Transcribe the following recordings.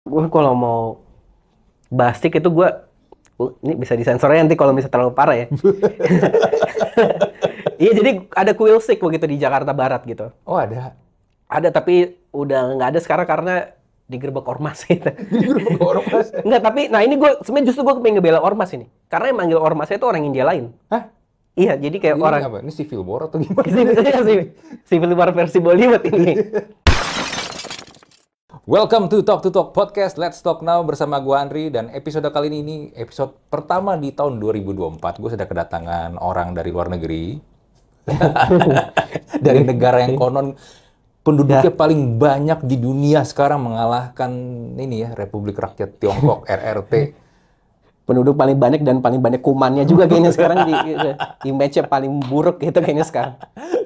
Gue kalau mau basik itu ini bisa disensornya nanti kalau misalnya terlalu parah ya. Iya, jadi ada kuil sik begitu di Jakarta Barat gitu. Oh ada. Ada, tapi udah nggak ada sekarang karena digerebek ormas gitu. Di grup ormas. Enggak, tapi nah ini sebenarnya justru gue pengen ngebela ormas ini. Karena yang manggil ormasnya itu orang India lain. Hah? Iya, jadi kayak Ini orang apa? Ini civil war atau gimana? Civil War versi Bollywood ini. Welcome to Talk Podcast. Let's Talk Now bersama gua Andri, dan episode kali ini episode pertama di tahun 2024. Gue sudah kedatangan orang dari luar negeri. Dari negara yang konon penduduknya paling banyak di dunia sekarang, mengalahkan ini ya, Republik Rakyat Tiongkok RRT. Penduduk paling banyak dan paling banyak kumannya juga kayaknya sekarang image-nya paling buruk gitu kayaknya sekarang.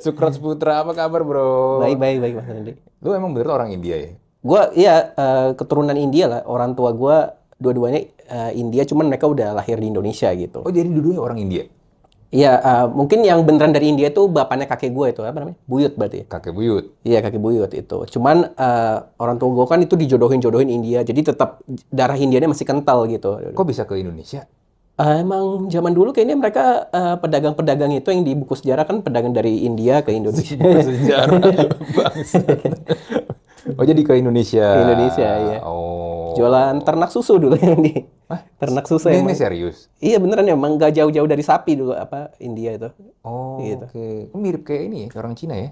Sukrat Putra, apa kabar bro? Baik Mas Andi. Lu emang bener orang India ya? Gua iya keturunan India lah. Orang tua gua dua-duanya India, cuman mereka udah lahir di Indonesia gitu. Oh jadi dulunya orang India? Iya, mungkin yang beneran dari India itu bapaknya kakek gue itu, apa namanya? Buyut berarti ya? Kakek buyut? Iya, kakek buyut itu. Cuman orang tua gue kan itu dijodohin India, jadi tetap darah Indianya masih kental gitu. Kok bisa ke Indonesia? Emang zaman dulu kayaknya mereka pedagang-pedagang itu yang di buku sejarah kan pedagang dari India ke Indonesia. Sejarah bangsa. Oh jadi ke Indonesia? Ke Indonesia, iya. Oh. Jualan ternak susu dulu yang di... Ternak susu Ini emang. serius? Iya beneran, emang nggak jauh-jauh dari sapi dulu apa India itu. Oh Gitu. oke. Kok mirip kayak ini ya, orang Cina ya?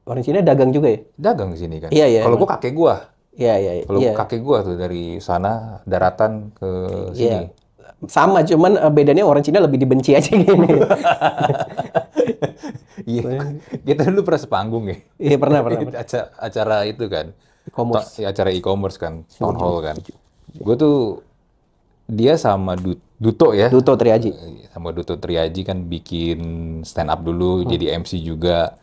Orang Cina dagang juga ya? Dagang di sini kan? Iya, iya, Kalau emang. gua kakek gua. Iya. Kalau kakek gua tuh dari sana daratan ke Iya. sini. Sama, cuman bedanya orang Cina lebih dibenci aja gini. Iya. Kita dulu pernah sepanggung ya. Iya, pernah. Acara itu kan. E-commerce. Acara e-commerce kan, town hall kan. Gue tuh dia sama Duto ya. Duto Triaji. Sama Duto Triaji kan bikin stand up dulu, jadi MC juga.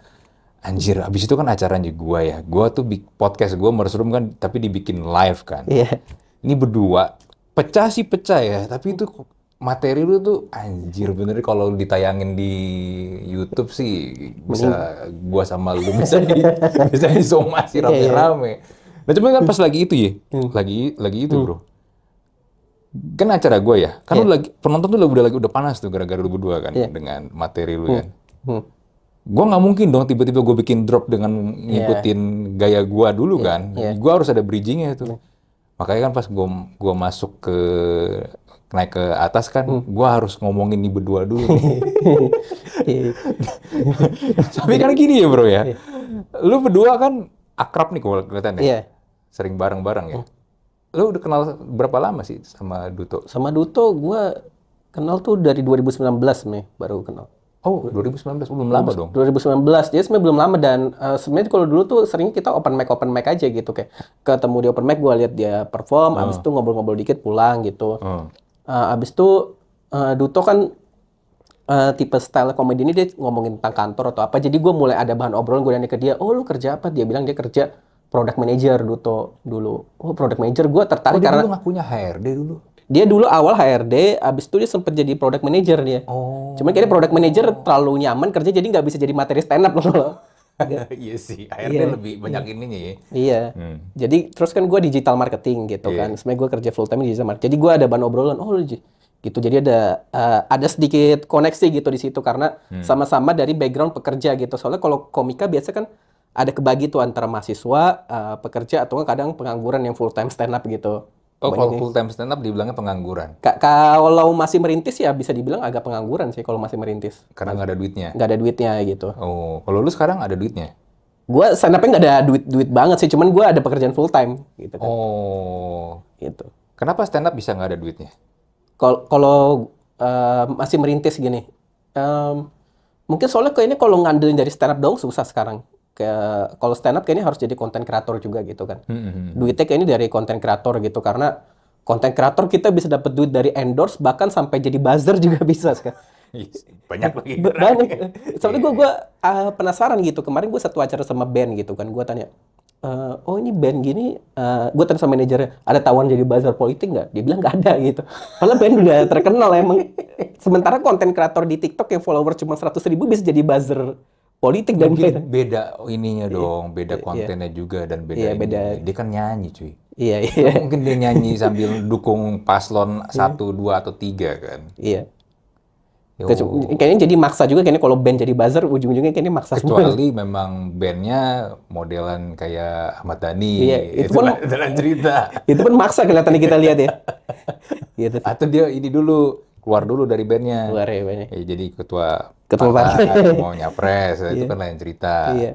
Anjir, abis itu kan acaranya gue ya. Gue tuh podcast gue Mushroom kan, tapi dibikin live kan. Iya. Ini berdua, pecah sih pecah ya, tapi itu materi lu tuh anjir bener, kalau ditayangin di YouTube sih bisa gua sama lu bisa disomasi rame-rame. Nah cuman kan pas lagi itu ya, lagi itu bro. Kan acara gua ya, kan lu lagi penonton tuh udah panas tuh gara-gara lu berdua kan dengan materi lu kan. Gua nggak mungkin dong tiba-tiba gue bikin drop dengan ngikutin gaya gua dulu kan. Gua harus ada bridgingnya tuh. Makanya kan pas gua masuk naik ke atas kan, gua harus ngomongin nih berdua dulu nih. Tapi kan gini ya bro ya, lu berdua kan akrab nih kalau kelihatan ya, Iya. sering bareng-bareng ya. Lu udah kenal berapa lama sih sama Duto? Sama Duto gue kenal tuh dari 2019 nih baru kenal. Oh 2019, belum lama dong. 2019, dia sebenarnya belum lama, dan sebenarnya kalau dulu tuh sering kita open mic aja gitu, kayak ketemu di open mic, gue lihat dia perform, abis itu ngobrol-ngobrol dikit pulang gitu. Abis itu Duto kan tipe style komedi ini dia ngomongin tentang kantor atau apa, jadi gue mulai ada bahan obrolan. Gue nanya ke dia, oh lu kerja apa? Dia bilang dia kerja product manager Duto dulu. Oh product manager, gue tertarik Dia karena dulu ngakunya HRD dulu. dia dulu awal HRD, abis itu dia sempat jadi product manager dia. Oh. Cuman kayaknya product manager terlalu nyaman kerja, jadi nggak bisa jadi materi stand up loh. Iya sih, HRD lebih banyak ininya ya. Iya. Jadi terus kan gue digital marketing gitu kan. Sebenarnya gue kerja full time di digital marketing. Jadi gue ada bahan obrolan. Oh gitu. Jadi ada sedikit koneksi gitu di situ karena sama-sama dari background pekerja gitu. Soalnya kalau komika biasa kan ada kebagi tuh antara mahasiswa, pekerja, atau kadang pengangguran yang full time stand up gitu. Oh kalau full time stand up dibilangnya pengangguran. Kalau masih merintis ya bisa dibilang agak pengangguran sih kalau masih merintis. Karena nggak ada duitnya. Nggak ada duitnya gitu. Oh, kalau lu sekarang ada duitnya? Gue stand up-nya nggak ada duit banget sih, cuman gue ada pekerjaan full time gitu kan. Oh. Gitu. Kenapa stand up bisa nggak ada duitnya? Kalau masih merintis gini, mungkin soalnya kayaknya kalau ngandelin dari stand up dong susah sekarang. Kalau stand up kayaknya harus jadi konten kreator juga gitu kan. Duitnya kayaknya dari konten kreator gitu, karena konten kreator kita bisa dapat duit dari endorse, bahkan sampai jadi buzzer juga bisa sekarang. Banyak lagi. Banyak. Soalnya gue penasaran gitu. Kemarin gue satu acara sama band gitu kan. Gue tanya, oh ini band gini, gue tanya sama manajernya, ada tawaran jadi buzzer politik nggak? Dia bilang nggak ada gitu. Padahal band udah terkenal emang. Sementara konten kreator di TikTok yang follower cuma 100.000 bisa jadi buzzer politik dan Mungkin beda ininya dong, beda kontennya juga dan beda Iya, ini. beda. Dia kan nyanyi cuy. Iya, iya, Mungkin dia nyanyi sambil dukung paslon 1, 2 atau 3 kan. iya. Yo, Kayaknya jadi maksa juga, kayaknya kalau band jadi buzzer, ujung-ujungnya kayaknya maksa semua. kecuali memang bandnya modelan kayak Ahmad Dhani. Iya, itu pun- dalam cerita. Itu pun maksa kelihatan kita lihat ya. Gitu. Atau dia ini dulu, keluar dulu dari bandnya. Luar ya banyak. Ya, jadi ketua Ketua partai, mau nyapres, itu kan lain cerita. Iya.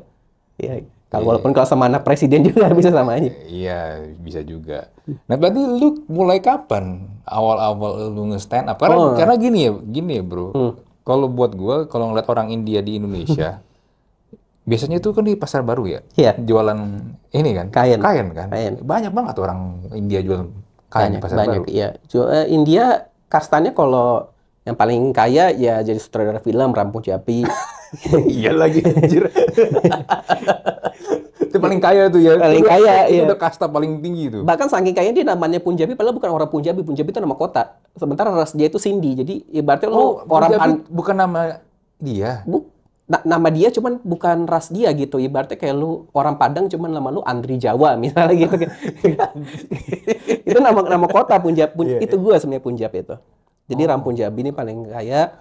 Iya. Walaupun kalau sama anak presiden juga bisa sama aja. Iya, bisa juga. Nah, berarti lu mulai kapan awal-awal lu nge-stand up? Karena gini ya, bro. Kalau buat gua, kalau ngeliat orang India di Indonesia, biasanya itu kan di pasar baru ya, Iya. jualan ini kan, Kain. kan. Kain. Banyak banget orang India jualan kain di pasar baru. Iya. India kastanya kalau yang paling kaya ya jadi sutradara film, Rampung Japi. Iya lagi anjir. Itu paling kaya tuh ya. Paling kaya, itu iya. udah kasta paling tinggi tuh. Bahkan saking kaya dia namanya Punjabi, padahal bukan orang Punjabi. Punjabi itu nama kota. Sementara ras dia itu Sindhi. Jadi ibaratnya lu orang Punjabi bukan nama dia. nama dia cuman bukan ras dia gitu. Ibaratnya kayak lu orang Padang cuman nama lu Andri Jawa misalnya gitu. Itu nama kota Punjab. Itu gua sebenarnya Punjab itu. Jadi Rampung Jabi ini paling kaya.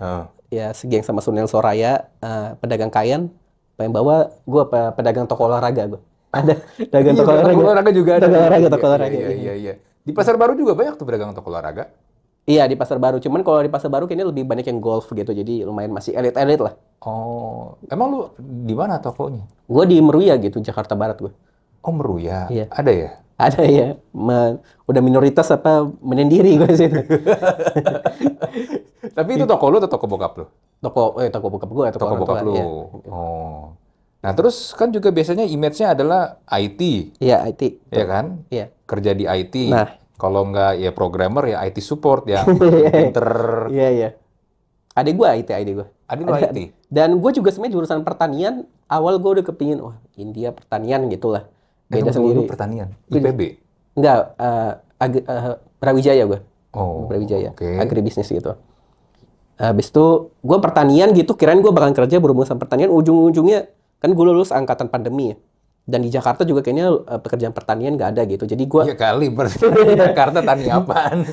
Ya segeng sama Sunil Soraya, pedagang kain. Paling bawah gua pedagang toko olahraga gua. Ada pedagang toko olahraga juga ada. Toko olahraga. Iya. Di pasar baru juga banyak tuh pedagang toko olahraga. Iya, di pasar baru. Cuman kalau di pasar baru kayaknya lebih banyak yang golf gitu. Jadi lumayan masih elit-elit lah. Oh, emang lu di mana tokonya? Gua di Meruya gitu, Jakarta Barat gua. Oh, Meruya. Iya. Ada ya? Ada ya. Udah minoritas apa menyendiri gue sih. Tapi itu toko lu atau toko bokap lu? Toko bokap gue, Toko orang bokap tua, lu. iya. Oh. Nah, terus kan juga biasanya image-nya adalah IT. Iya, IT. Iya kan? Iya. Kerja di IT. Nah. Kalau nggak ya programmer ya IT support yang pinter. Iya. Adik gue IT, gue. Adik lu IT? Dan gue juga sebenarnya jurusan pertanian. Awal gue udah kepingin, India pertanian gitu lah. Beda sendiri. Lu pertanian? IPB? Enggak, Brawijaya gue. Oh, Brawijaya. oke. Agribisnis gitu. Habis itu gue pertanian gitu, kirain gue bakal kerja berhubungan sama pertanian. Ujung-ujungnya kan gue lulus angkatan pandemi ya. Dan di Jakarta juga kayaknya pekerjaan pertanian nggak ada gitu. Jadi gue Iya kali, di Jakarta tani apaan?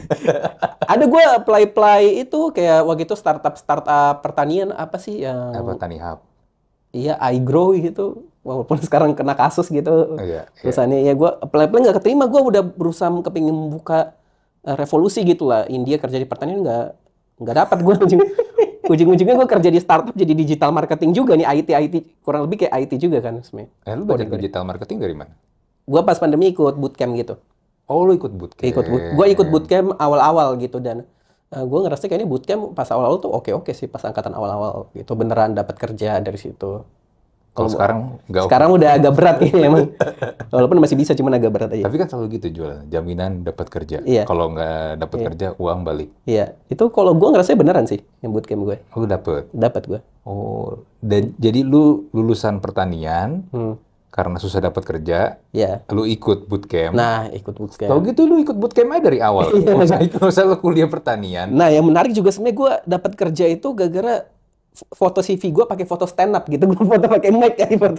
ada gue apply itu kayak waktu itu startup pertanian apa sih yang Apa Tani Hub? iya iGrow gitu. Walaupun sekarang kena kasus gitu. Iya. Terusannya ya gue apply nggak keterima. Gue udah berusaha kepingin membuka revolusi gitu lah. India kerja di pertanian nggak dapat gue. Ujung-ujungnya gue kerja di startup jadi digital marketing juga nih, IT kurang lebih kayak IT juga kan sebenarnya. Lu belajar digital marketing dari mana? Gue pas pandemi ikut bootcamp gitu. Oh, lu ikut bootcamp. Gue ikut bootcamp awal-awal gitu dan gue ngerasa kayaknya bootcamp pas awal-awal tuh oke sih pas angkatan awal-awal gitu beneran dapat kerja dari situ. Kalau sekarang nggak oke. Sekarang udah agak berat ya emang. Walaupun masih bisa cuman agak berat aja. Tapi kan selalu gitu jualan, jaminan dapat kerja. Iya. Kalau nggak dapat kerja, uang balik. Iya, itu kalau gue ngerasa beneran sih yang bootcamp gue. Oh, lu dapet? Dapat gue. Oh, dan jadi lu lulusan pertanian karena susah dapat kerja, Iya. lu ikut bootcamp. Nah, ikut bootcamp. Kalau gitu lu ikut bootcamp aja dari awal. Nggak usah lu kuliah pertanian. Nah, yang menarik juga sebenarnya gue dapat kerja itu gara-gara foto CV gue pakai foto stand up gitu, gue foto pakai mic kayak foto.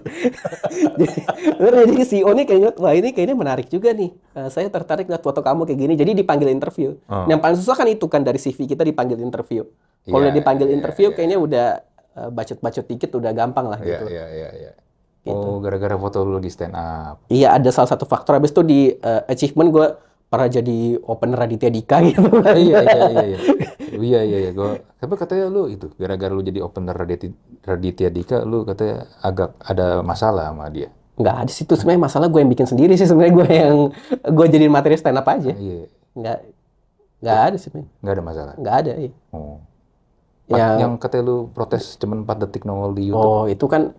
Jadi CEO nih kayaknya wah ini kayaknya menarik juga nih. Saya tertarik lihat foto kamu kayak gini. Jadi dipanggil interview. Yang paling susah kan itu kan dari CV kita dipanggil interview. Kalau udah dipanggil interview kayaknya udah bacot-bacot dikit udah gampang lah gitu. Iya. Oh, gara-gara foto lu di stand up. Iya, ada salah satu faktor. Habis itu di achievement gue pernah jadi opener Raditya Dika gitu. Iya. Tapi katanya lu itu gara-gara lu jadi opener Raditya Dika, lu katanya agak ada masalah sama dia. Nggak ada sih, itu sebenarnya masalah gue yang bikin sendiri sih sebenarnya, gue jadiin materi stand up aja. Iya. Nggak ada sih sebenarnya. Nggak ada masalah. Nggak ada. Iya. Oh. Yang katanya lu protes cuma 4 detik nongol di YouTube. Oh, itu kan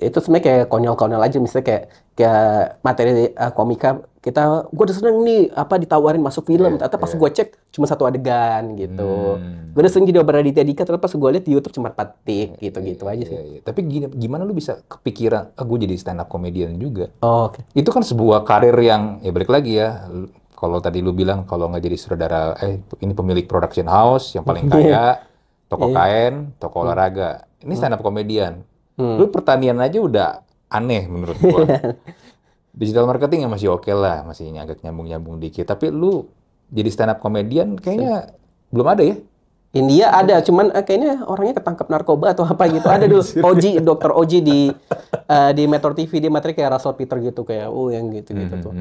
itu sebenarnya kayak konyol-konyol aja, misalnya kayak materi komika gue udah seneng nih ditawarin masuk film, ternyata pas gue cek cuma 1 adegan gitu. Gue udah sering jadi opener Raditya Dika, ternyata pas gue lihat di YouTube cuma 4 detik gitu aja sih. Iya. Tapi gimana lu bisa kepikiran gue jadi stand up comedian juga? Oh, oke. Itu kan sebuah karir yang ya balik lagi ya. Kalau tadi lu bilang kalau nggak jadi sutradara, ini pemilik production house yang paling kaya, toko kain, toko olahraga. Ini stand up comedian. Lu pertanian aja udah aneh menurut gua. Digital marketing ya masih oke lah, masih agak nyambung-nyambung dikit. Tapi lu jadi stand up comedian kayaknya belum ada ya? India ada, cuman kayaknya orangnya ketangkep narkoba atau apa gitu. Ada dulu Oji, Dokter Oji di Metro TV, dia materi kayak Russell Peter gitu, kayak yang gitu-gitu tuh.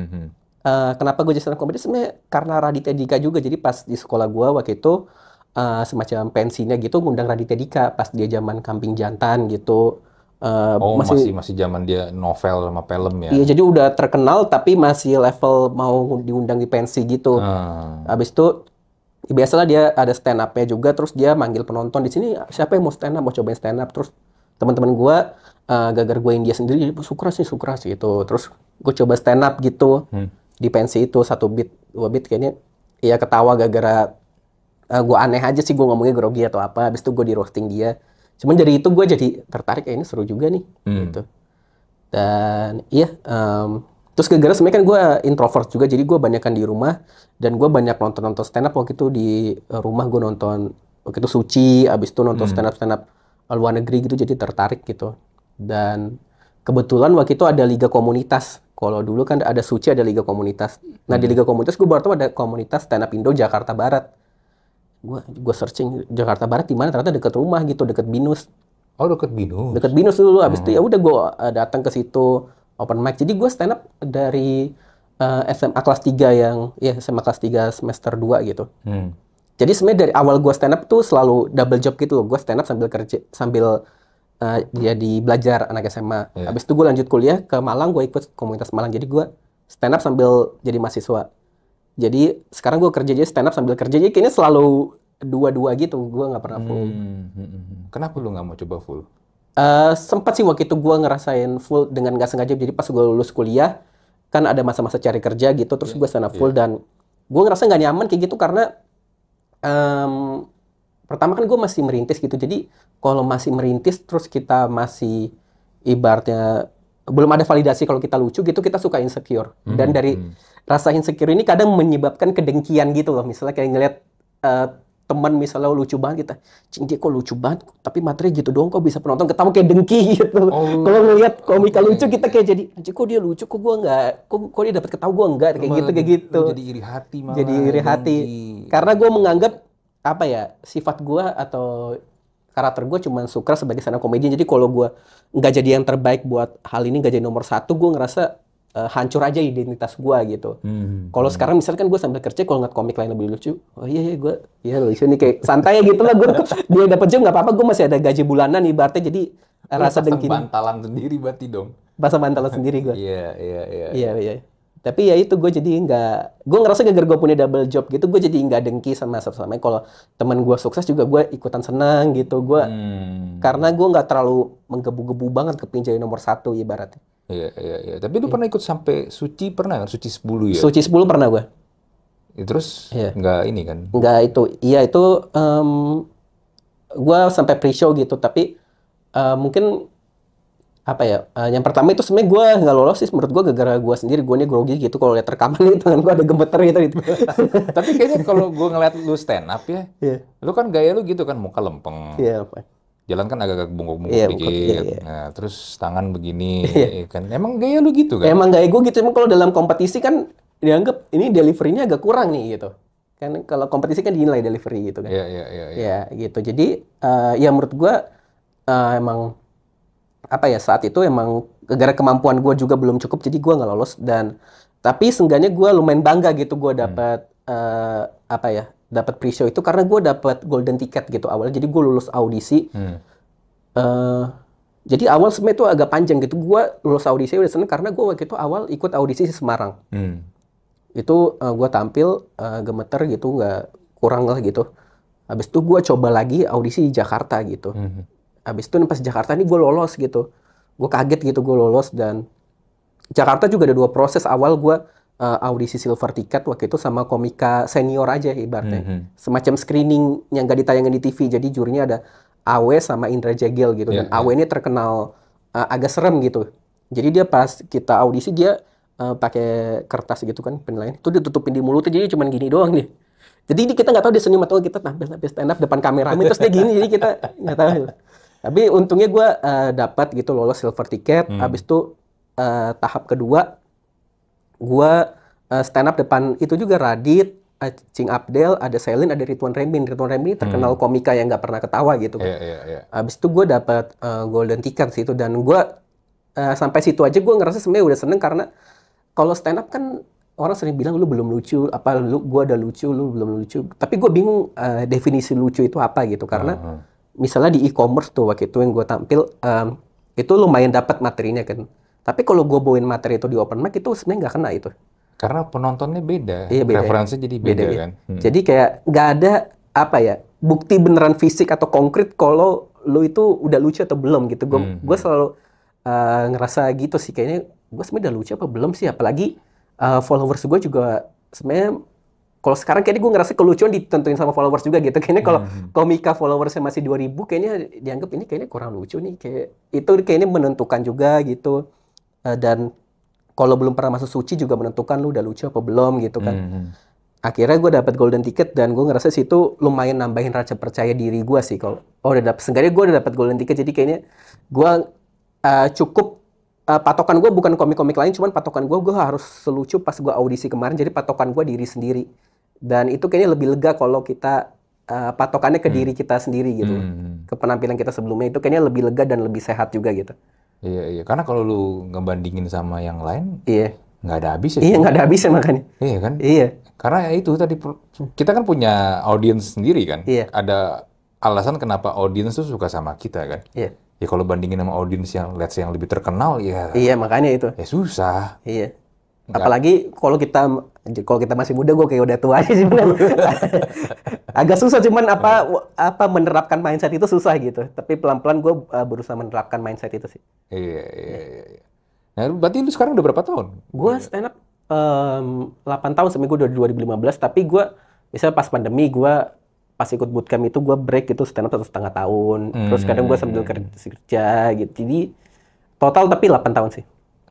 Kenapa gue jadi stand up comedy? Sebenarnya karena Raditya Dika juga. Jadi pas di sekolah gue waktu itu semacam pensinya gitu ngundang Raditya Dika pas dia zaman Kambing Jantan gitu. Masih zaman dia novel sama film ya. Iya, jadi udah terkenal tapi masih level mau diundang di pensi gitu. Habis itu biasalah dia ada stand up-nya juga, terus dia manggil penonton di sini, siapa yang mau stand up, mau cobain stand up. Terus teman-teman gue gagar gue India sendiri, jadi sukras gitu. Terus gue coba stand up gitu di pensi itu, 1 beat 2 beat kayaknya ya ketawa gara-gara gue aneh aja sih, gue ngomongnya grogi atau apa. Habis itu gue di roasting dia. Cuman dari itu gue jadi tertarik, ini seru juga nih gitu. Dan iya, terus gara-gara sebenarnya kan gue introvert juga, jadi gue banyakan di rumah dan gue banyak nonton stand up. Waktu itu di rumah gue nonton waktu itu Suci, abis itu nonton stand up luar negeri gitu, jadi tertarik gitu. Dan kebetulan waktu itu ada liga komunitas. Kalau dulu kan ada Suci, ada liga komunitas. Nah di liga komunitas gue baru tahu ada komunitas stand up Indo Jakarta Barat. Gue searching Jakarta Barat di mana, ternyata deket rumah gitu, deket Binus. Oh, deket Binus. Deket Binus dulu. Abis itu ya udah gue datang ke situ open mic. Jadi gue stand up dari SMA kelas 3 SMA kelas 3 semester 2 gitu. Jadi sebenarnya dari awal gue stand up tuh selalu double job gitu. Gue stand up sambil kerja, sambil jadi belajar anak SMA. Abis itu gue lanjut kuliah ke Malang, gue ikut komunitas Malang. Jadi gue stand up sambil jadi mahasiswa. Jadi sekarang gue kerja jadi stand up sambil kerja. Jadi kayaknya selalu dua-dua gitu. Gue nggak pernah full. Kenapa lu nggak mau coba full? Sempat sih waktu itu gue ngerasain full dengan nggak sengaja. Jadi pas gue lulus kuliah kan ada masa-masa cari kerja gitu, terus gue stand up full dan gue ngerasa nggak nyaman kayak gitu karena pertama kan gue masih merintis gitu. Jadi kalau masih merintis terus kita masih ibaratnya belum ada validasi kalau kita lucu gitu, kita suka insecure. Dan dari rasa insecure ini kadang menyebabkan kedengkian gitu loh. Misalnya kayak ngeliat teman misalnya lucu banget kita, cing dia kok lucu banget, tapi materi gitu doang kok bisa penonton ketawa kayak dengki gitu. Kalau ngeliat komika lucu kita kayak jadi, anjir kok dia lucu, kok gua nggak, kok dia dapat ketawa gua enggak, kayak gitu. Jadi iri hati malah. Jadi iri hati. Karena gua menganggap apa ya, sifat gua atau karakter gua cuma suka sebagai stand up comedian. Jadi kalau gua nggak jadi yang terbaik buat hal ini, nggak jadi nomor 1, gua ngerasa hancur aja identitas gue gitu. Kalau sekarang misalkan gue sambil kerja, kalau ngeliat komik lain lebih lucu, oh iya gue lucu nih, kayak santai gitu lah. Gue dia dapat jam nggak apa-apa, gue masih ada gaji bulanan ibaratnya, jadi rasa dengki. Bantalan sendiri berarti dong. Pasang bantalan sendiri gue. Iya. Tapi ya itu gue jadi nggak, gue ngerasa gara-gara gue punya double job gitu, gue jadi nggak dengki sama satu-sama. Kalau teman gue sukses juga gue ikutan senang gitu. Gue karena gue nggak terlalu menggebu-gebu banget kepingin jadi nomor 1 ibaratnya. Iya. Tapi lu pernah ikut sampai Suci, pernah kan? Suci 10 ya? Suci 10 pernah gue. Ya, terus nggak ini kan? Nggak itu. Iya itu gue sampai pre-show gitu. Tapi mungkin apa ya? Yang pertama itu sebenarnya gue nggak lolos sih. Menurut gue gara-gara gue sendiri. Gue nih grogi gitu. Kalau lihat rekaman nih tangan gue ada gemeter gitu. Tapi kayaknya kalau gue ngeliat lu stand up ya, lu kan gaya lu gitu kan, muka lempeng. Iya, apa? Jalan kan agak-agak bungkuk-bungkuk dikit. Nah, terus tangan begini kan. Emang gaya lu gitu kan? Emang gaya gue gitu. Emang kalau dalam kompetisi kan dianggap ini delivery-nya agak kurang nih gitu. Kan kalau kompetisi kan dinilai delivery gitu kan. Iya, gitu. Jadi ya menurut gue emang apa ya, saat itu emang gara-gara kemampuan gue juga belum cukup, jadi gue nggak lolos. Dan tapi seenggaknya gue lumayan bangga gitu gue dapat apa ya, dapat pre-show itu karena gue dapat golden ticket gitu awalnya. Jadi gue lulus audisi. Jadi awal sebenarnya itu agak panjang gitu. Gue lulus audisi udah seneng karena gue waktu itu awal ikut audisi di Semarang. Itu gue tampil gemeter gitu, nggak kurang lah gitu. Habis itu gue coba lagi audisi di Jakarta gitu. Habis itu pas Jakarta ini gue lolos gitu. Gue kaget gitu gue lolos. Dan Jakarta juga ada 2 proses. Awal gue audisi silver ticket waktu itu sama komika senior aja ibaratnya. Semacam screening yang gak ditayangin di TV. Jadi jurinya ada Awe sama Indra Jegel gitu. Dan Awe ini terkenal agak serem gitu. Jadi dia pas kita audisi dia pakai kertas gitu kan penilaian. Itu ditutupin di mulutnya, jadi cuma gini doang nih. Jadi kita nggak tahu dia senyum atau kita tampil stand up depan kamera. Terus dia gini, jadi kita nggak tahu. Tapi untungnya gue dapat gitu lolos silver ticket. Habis itu tahap kedua gue stand up depan itu juga Radit, Cing Abdel, ada Selin, ada Ridwan Remin. Ridwan Remin terkenal komika yang nggak pernah ketawa gitu kan. Habis itu gue dapat golden ticket sih itu, dan gue sampai situ aja gue ngerasa sebenarnya udah seneng, karena kalau stand up kan orang sering bilang lu belum lucu, apa gue udah lucu, lu belum lucu. Tapi gue bingung definisi lucu itu apa gitu, karena misalnya di e-commerce tuh waktu itu yang gue tampil itu lumayan dapat materinya kan. Tapi kalau gue bawain materi itu di open mic itu sebenarnya nggak kena itu. Karena penontonnya beda, Iya, beda. referensinya jadi beda Beda, kan. Jadi kayak nggak ada apa ya bukti beneran fisik atau konkret kalau lu itu udah lucu atau belum gitu. Gue selalu ngerasa gitu sih, kayaknya gue sebenarnya udah lucu apa belum sih, apalagi followers gue juga sebenarnya kalau sekarang kayaknya gue ngerasa kelucuan ditentuin sama followers juga gitu. Kayaknya kalau komika followersnya masih 2.000 kayaknya dianggap ini kayaknya kurang lucu nih, kayak itu kayaknya menentukan juga gitu. Dan kalau belum pernah masuk suci juga menentukan lu udah lucu apa belum gitu kan. Akhirnya gue dapat golden ticket dan gue ngerasa situ lumayan nambahin rasa percaya diri gue sih. Kalau udah dapet, seenggaknya gue udah dapat golden ticket, jadi kayaknya gue cukup patokan gue bukan komik-komik lain, cuman patokan gue harus selucu pas gue audisi kemarin. Jadi patokan gue diri sendiri, dan itu kayaknya lebih lega kalau kita patokannya ke diri kita sendiri gitu. Ke penampilan kita sebelumnya itu kayaknya lebih lega dan lebih sehat juga gitu. Iya. Karena kalau lu ngebandingin sama yang lain, nggak ada habis ya. Iya, nggak ada habisnya makanya. Iya kan? Iya. Karena ya itu tadi, kita kan punya audiens sendiri kan. Iya. Ada alasan kenapa audiens tuh suka sama kita kan. Iya. Ya kalau bandingin sama audiens yang let's say yang lebih terkenal ya. Iya, makanya itu. Ya susah. Iya. Apalagi kalau kita masih muda, gue kayak udah tua aja sih bener. Agak susah, cuman apa menerapkan mindset itu susah gitu. Tapi pelan-pelan gue berusaha menerapkan mindset itu sih. Iya. Nah, berarti lu sekarang udah berapa tahun? Gue stand up 8 tahun, seminggu udah 2015. Tapi gue misalnya pas pandemi, gue pas ikut bootcamp itu gue break gitu stand up 1,5 tahun. Terus kadang gue sambil kerja gitu. Jadi total tapi 8 tahun sih.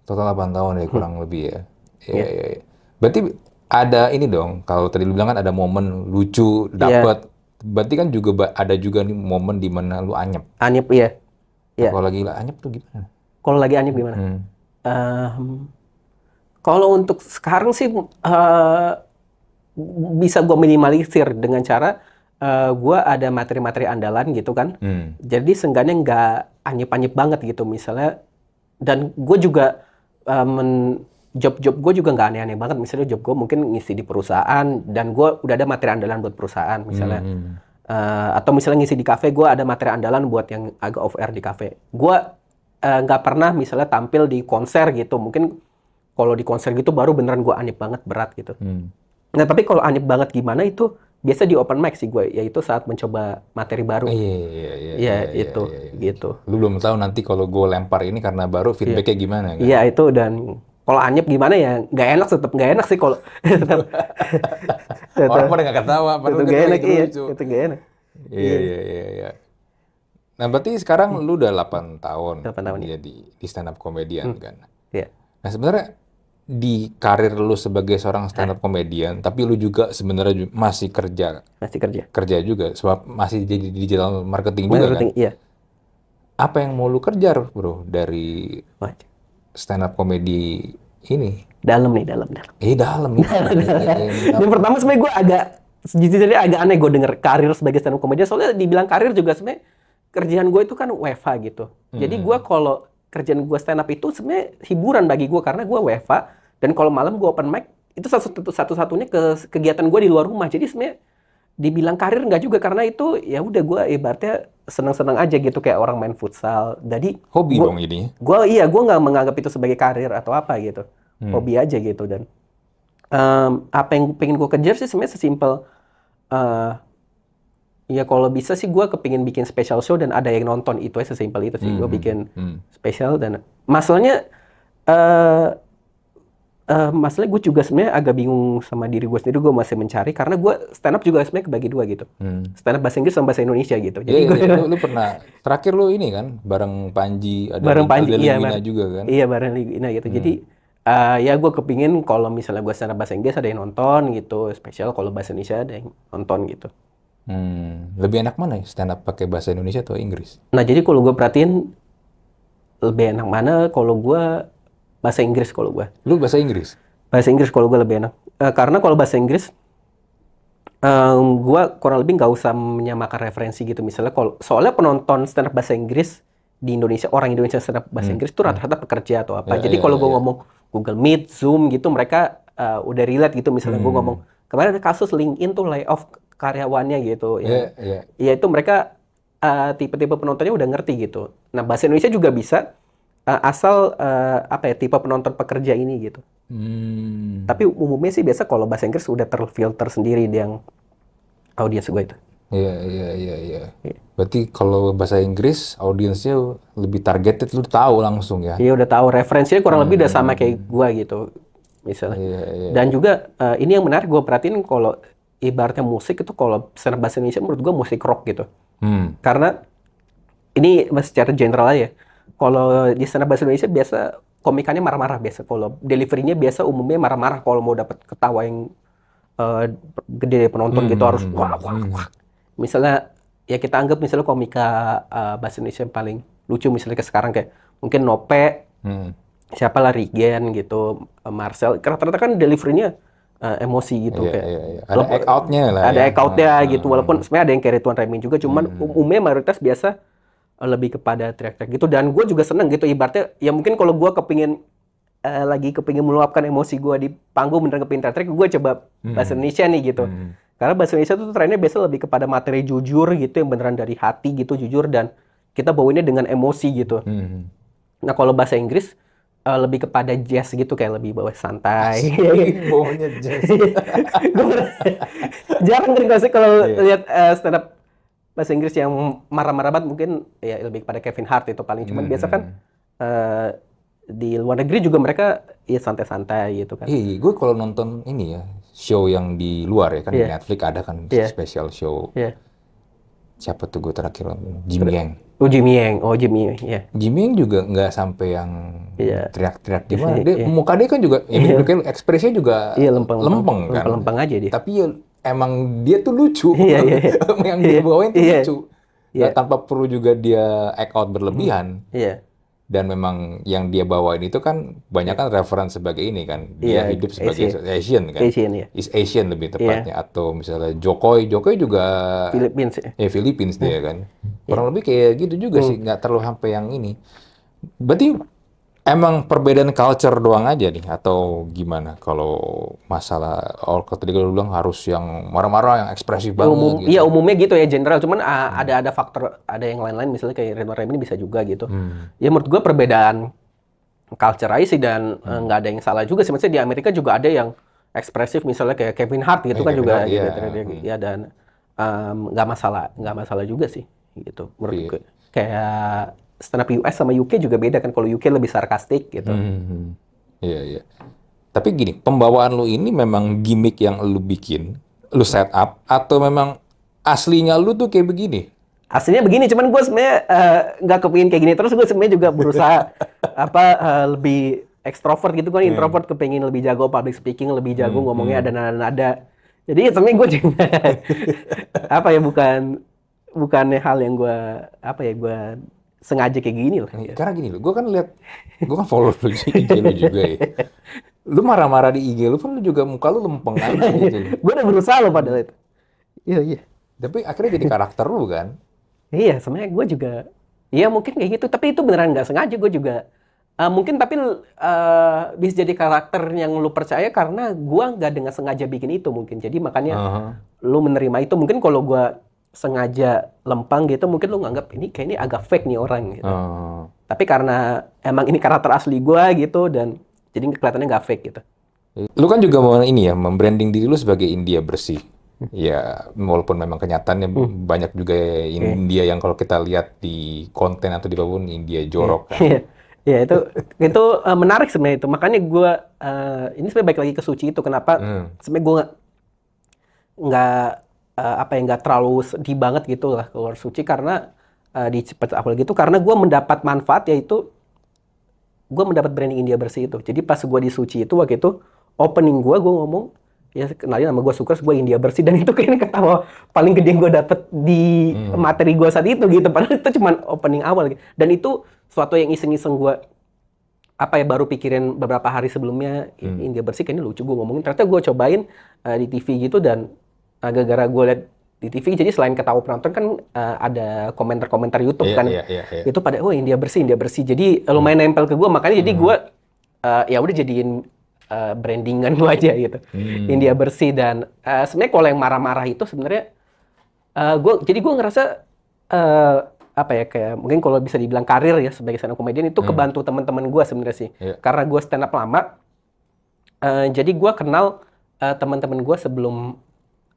Total 8 tahun ya kurang lebih ya. Iya. Berarti ada ini dong, kalau tadi lu bilang kan ada momen lucu dapat. Berarti kan juga ada juga nih momen di mana lu anyep. Anyep, iya. Kalau lagi anyep tuh gimana? Kalau lagi anyep gimana? Kalau untuk sekarang sih bisa gue minimalisir dengan cara gue ada materi-materi andalan gitu kan. Jadi seenggaknya nggak anyep-anyep banget gitu misalnya. Dan gue juga job gue juga nggak aneh-aneh banget. Misalnya job gue mungkin ngisi di perusahaan dan gue udah ada materi andalan buat perusahaan misalnya. Atau misalnya ngisi di kafe, gue ada materi andalan buat yang agak off air di kafe. Gue nggak pernah misalnya tampil di konser gitu. Mungkin kalau di konser gitu baru beneran gue aneh banget berat gitu. Nah tapi kalau aneh banget gimana itu biasa di open mic sih gue, yaitu saat mencoba materi baru. Iya, itu. Gitu. Lu belum tahu nanti kalau gue lempar ini karena baru feedbacknya gimana kan? Iya, itu. Dan kalau anyep gimana ya nggak enak, tetap nggak enak sih kalau orang pada nggak ketawa, padahal nggak enak. Iya, lucu. itu nggak enak. Iya. Nah berarti sekarang lu udah 8 tahun 8 tahun jadi di stand up comedian kan? Iya. Nah sebenarnya di karir lu sebagai seorang stand up comedian, tapi lu juga sebenarnya masih kerja. Kerja juga, sebab masih jadi digital marketing juga kan? Iya. Apa yang mau lu kejar, bro, dari stand up comedy ini? Dalam. Dalam nih. Yang pertama sebenarnya gue jujur agak aneh gue denger karir sebagai stand up comedian, soalnya dibilang karir juga sebenarnya kerjaan gue itu kan WFH gitu. Jadi gue kalau kerjaan gue stand up itu sebenarnya hiburan bagi gue karena gue WFH. Dan kalau malam gue open mic, itu satu-satunya kegiatan gue di luar rumah. Jadi sebenarnya dibilang karir nggak juga, karena itu ya udah gue ibaratnya senang-senang aja gitu kayak orang main futsal. Jadi hobi dong ini. Gue nggak menganggap itu sebagai karir atau apa gitu. Hobi aja gitu. Dan apa yang pengen gue kejar sih sebenarnya sesimpel ya kalau bisa sih gue kepingin bikin special show dan ada yang nonton, itu aja sesimpel itu sih. Gue bikin special dan masalahnya masalahnya gue juga sebenarnya agak bingung sama diri gue sendiri. Gue masih mencari karena gue stand up juga sebenarnya kebagi dua gitu. Stand up bahasa Inggris sama bahasa Indonesia gitu. Jadi lu pernah terakhir lu ini kan bareng Panji, ada Lina juga kan? Iya, bareng Lina gitu. Jadi ya gue kepingin kalau misalnya gue stand up bahasa Inggris ada yang nonton gitu, spesial kalau bahasa Indonesia ada yang nonton gitu. Lebih enak mana ya stand up pakai bahasa Indonesia atau Inggris? Nah, jadi kalau gue perhatiin lebih enak mana kalau gue bahasa Inggris kalau gue. Lu bahasa Inggris? Bahasa Inggris kalau gue lebih enak. Karena kalau bahasa Inggris gue kurang lebih nggak usah menyamakan referensi gitu. Misalnya soalnya penonton stand up bahasa Inggris di Indonesia, orang Indonesia stand up bahasa Inggris itu rata-rata pekerja atau apa. Jadi kalau gue ngomong Google Meet, Zoom gitu, mereka udah relate gitu. Misalnya gue ngomong kemarin ada kasus LinkedIn tuh layoff karyawannya gitu. Ya itu mereka tipe-tipe penontonnya udah ngerti gitu. Nah, bahasa Indonesia juga bisa asal apa ya, tipe penonton pekerja ini gitu. Tapi umumnya sih biasa kalau bahasa Inggris udah terfilter sendiri di yang audiens gue itu. Iya. Berarti kalau bahasa Inggris audiensnya lebih targeted, lu tahu langsung ya? Iya, udah tahu referensinya kurang lebih udah sama kayak gue gitu misalnya. Dan juga ini yang menarik gue perhatiin kalau ibaratnya musik itu, kalau stand up bahasa Indonesia menurut gue musik rock gitu. Karena ini secara general aja. Kalau di stand up bahasa Indonesia biasa komikannya marah-marah biasa. Kalau delivery-nya biasa umumnya marah-marah kalau mau dapat ketawa yang gede penonton gitu harus wah. Misalnya ya kita anggap misalnya komika bahasa Indonesia yang paling lucu misalnya sekarang kayak mungkin Nope, siapa lah Rigen gitu, Marcel. Rata-rata kan delivery-nya emosi gitu kayak. Ada act out-nya lah. Ada act out-nya gitu. Walaupun sebenarnya ada yang kayak Ridwan Remin juga, cuman umumnya mayoritas biasa lebih kepada teriak-teriak gitu. Dan gue juga seneng gitu ibaratnya ya mungkin kalau gue lagi kepingin meluapkan emosi gue di panggung beneran kepingin teriak-teriak, gue coba bahasa Indonesia nih gitu. Karena bahasa Indonesia tuh trennya biasa lebih kepada materi jujur gitu, yang beneran dari hati gitu, jujur, dan kita bawainnya dengan emosi gitu. Nah kalau bahasa Inggris lebih kepada jazz gitu, kayak lebih bawa santai. Bawanya jazz. Jarang kan sih kalau lihat stand up bahasa Inggris yang marah-marah banget, mungkin ya lebih kepada Kevin Hart itu paling. Cuman biasa kan di luar negeri juga mereka ya santai-santai gitu kan. Iya, gue kalau nonton ini ya, show yang di luar ya kan, di Netflix ada kan special show. Siapa tuh gue terakhir nonton? Jimmy Yang. Jimmy Yang. Ya. Jimmy Yang juga nggak sampai yang teriak-teriak gimana. Muka dia kan juga, ekspresinya juga lempeng kan. Lempeng aja dia. Tapi ya emang dia tuh lucu. Yang dia bawain tuh lucu. Nah, tanpa perlu juga dia act out berlebihan. Dan memang yang dia bawain itu kan banyak kan referensi sebagai ini kan. Dia hidup sebagai Asian kan. Is Asian lebih tepatnya. Atau misalnya Jokowi juga Philippines dia kan. Kurang lebih kayak gitu juga sih. Nggak terlalu sampai yang ini. Berarti emang perbedaan culture doang aja nih atau gimana kalau masalah tadi kalau bilang harus yang marah-marah, yang ekspresif banget gitu. Iya, umumnya gitu ya, general. Cuman ada faktor, ada yang lain-lain misalnya kayak Ridwan Remin bisa juga gitu. Ya menurut gua perbedaan culture aja sih, dan nggak ada yang salah juga sih. Maksudnya di Amerika juga ada yang ekspresif misalnya kayak Kevin Hart gitu kan juga gitu. Ya, dan nggak masalah juga sih gitu menurut gue. Kayak stand up US sama UK juga beda kan. Kalau UK lebih sarkastik gitu. Iya. Tapi gini, pembawaan lu ini memang gimmick yang lu bikin, lu set up, atau memang aslinya lu tuh kayak begini? Aslinya begini, cuman gue sebenarnya nggak kepingin kayak gini terus. Gue sebenarnya juga berusaha lebih ekstrovert gitu kan. Introvert kepingin lebih jago public speaking, lebih jago ngomongnya ada nada-nada. Jadi sebenarnya gue juga bukannya hal yang gue sengaja kayak gini lah. Karena gini loh, gue kan follow lu di IG lu juga ya. Lu marah-marah di IG lu pun lu juga muka lu lempeng aja gitu. Gue udah berusaha loh padahal itu. Iya. Tapi akhirnya jadi karakter lu kan? Iya, sebenarnya gue juga, iya mungkin kayak gitu. Tapi itu beneran nggak sengaja, gue juga. Mungkin tapi bisa jadi karakter yang lu percaya karena gue nggak dengan sengaja bikin itu mungkin. Jadi makanya lu menerima itu. Mungkin kalau gue sengaja lempang gitu, mungkin lu nganggap ini kayak ini agak fake nih orang gitu. Tapi karena emang ini karakter asli gue gitu, dan jadi kelihatannya nggak fake gitu. Lu kan juga mau ini ya, membranding diri lu sebagai India bersih. Ya, walaupun memang kenyataannya banyak juga India yang kalau kita lihat di konten atau di apapun India jorok kan. Ya itu menarik sebenarnya itu. Makanya gue ini sebenarnya balik lagi ke suci itu. Kenapa sebenarnya gue nggak terlalu sedih banget gitu lah keluar suci, karena di Cepet Awal gitu, karena gue mendapat manfaat, yaitu gue mendapat branding India bersih itu. Jadi pas gue di suci itu waktu itu opening gue ngomong ya kenalin nama gue Sukres, gue India Bersih, dan itu kayaknya ketawa paling gede gue dapet di materi gue saat itu gitu, padahal itu cuma opening awal gitu. Dan itu suatu yang iseng-iseng gue baru pikirin beberapa hari sebelumnya. India Bersih kayaknya lucu gue ngomongin, ternyata gue cobain di TV gitu, dan gara-gara gue liat di TV, jadi selain ketawa penonton kan ada komentar-komentar YouTube kan, itu pada India Bersih, jadi lumayan nempel ke gue, makanya jadi gue ya udah jadiin brandingan gue aja gitu, India Bersih. Dan sebenarnya kalau yang marah-marah itu sebenarnya gue ngerasa kayak mungkin kalau bisa dibilang karir ya sebagai stand up comedian itu kebantu teman-teman gue sebenarnya sih, karena gue stand up lama, jadi gue kenal teman-teman gue sebelum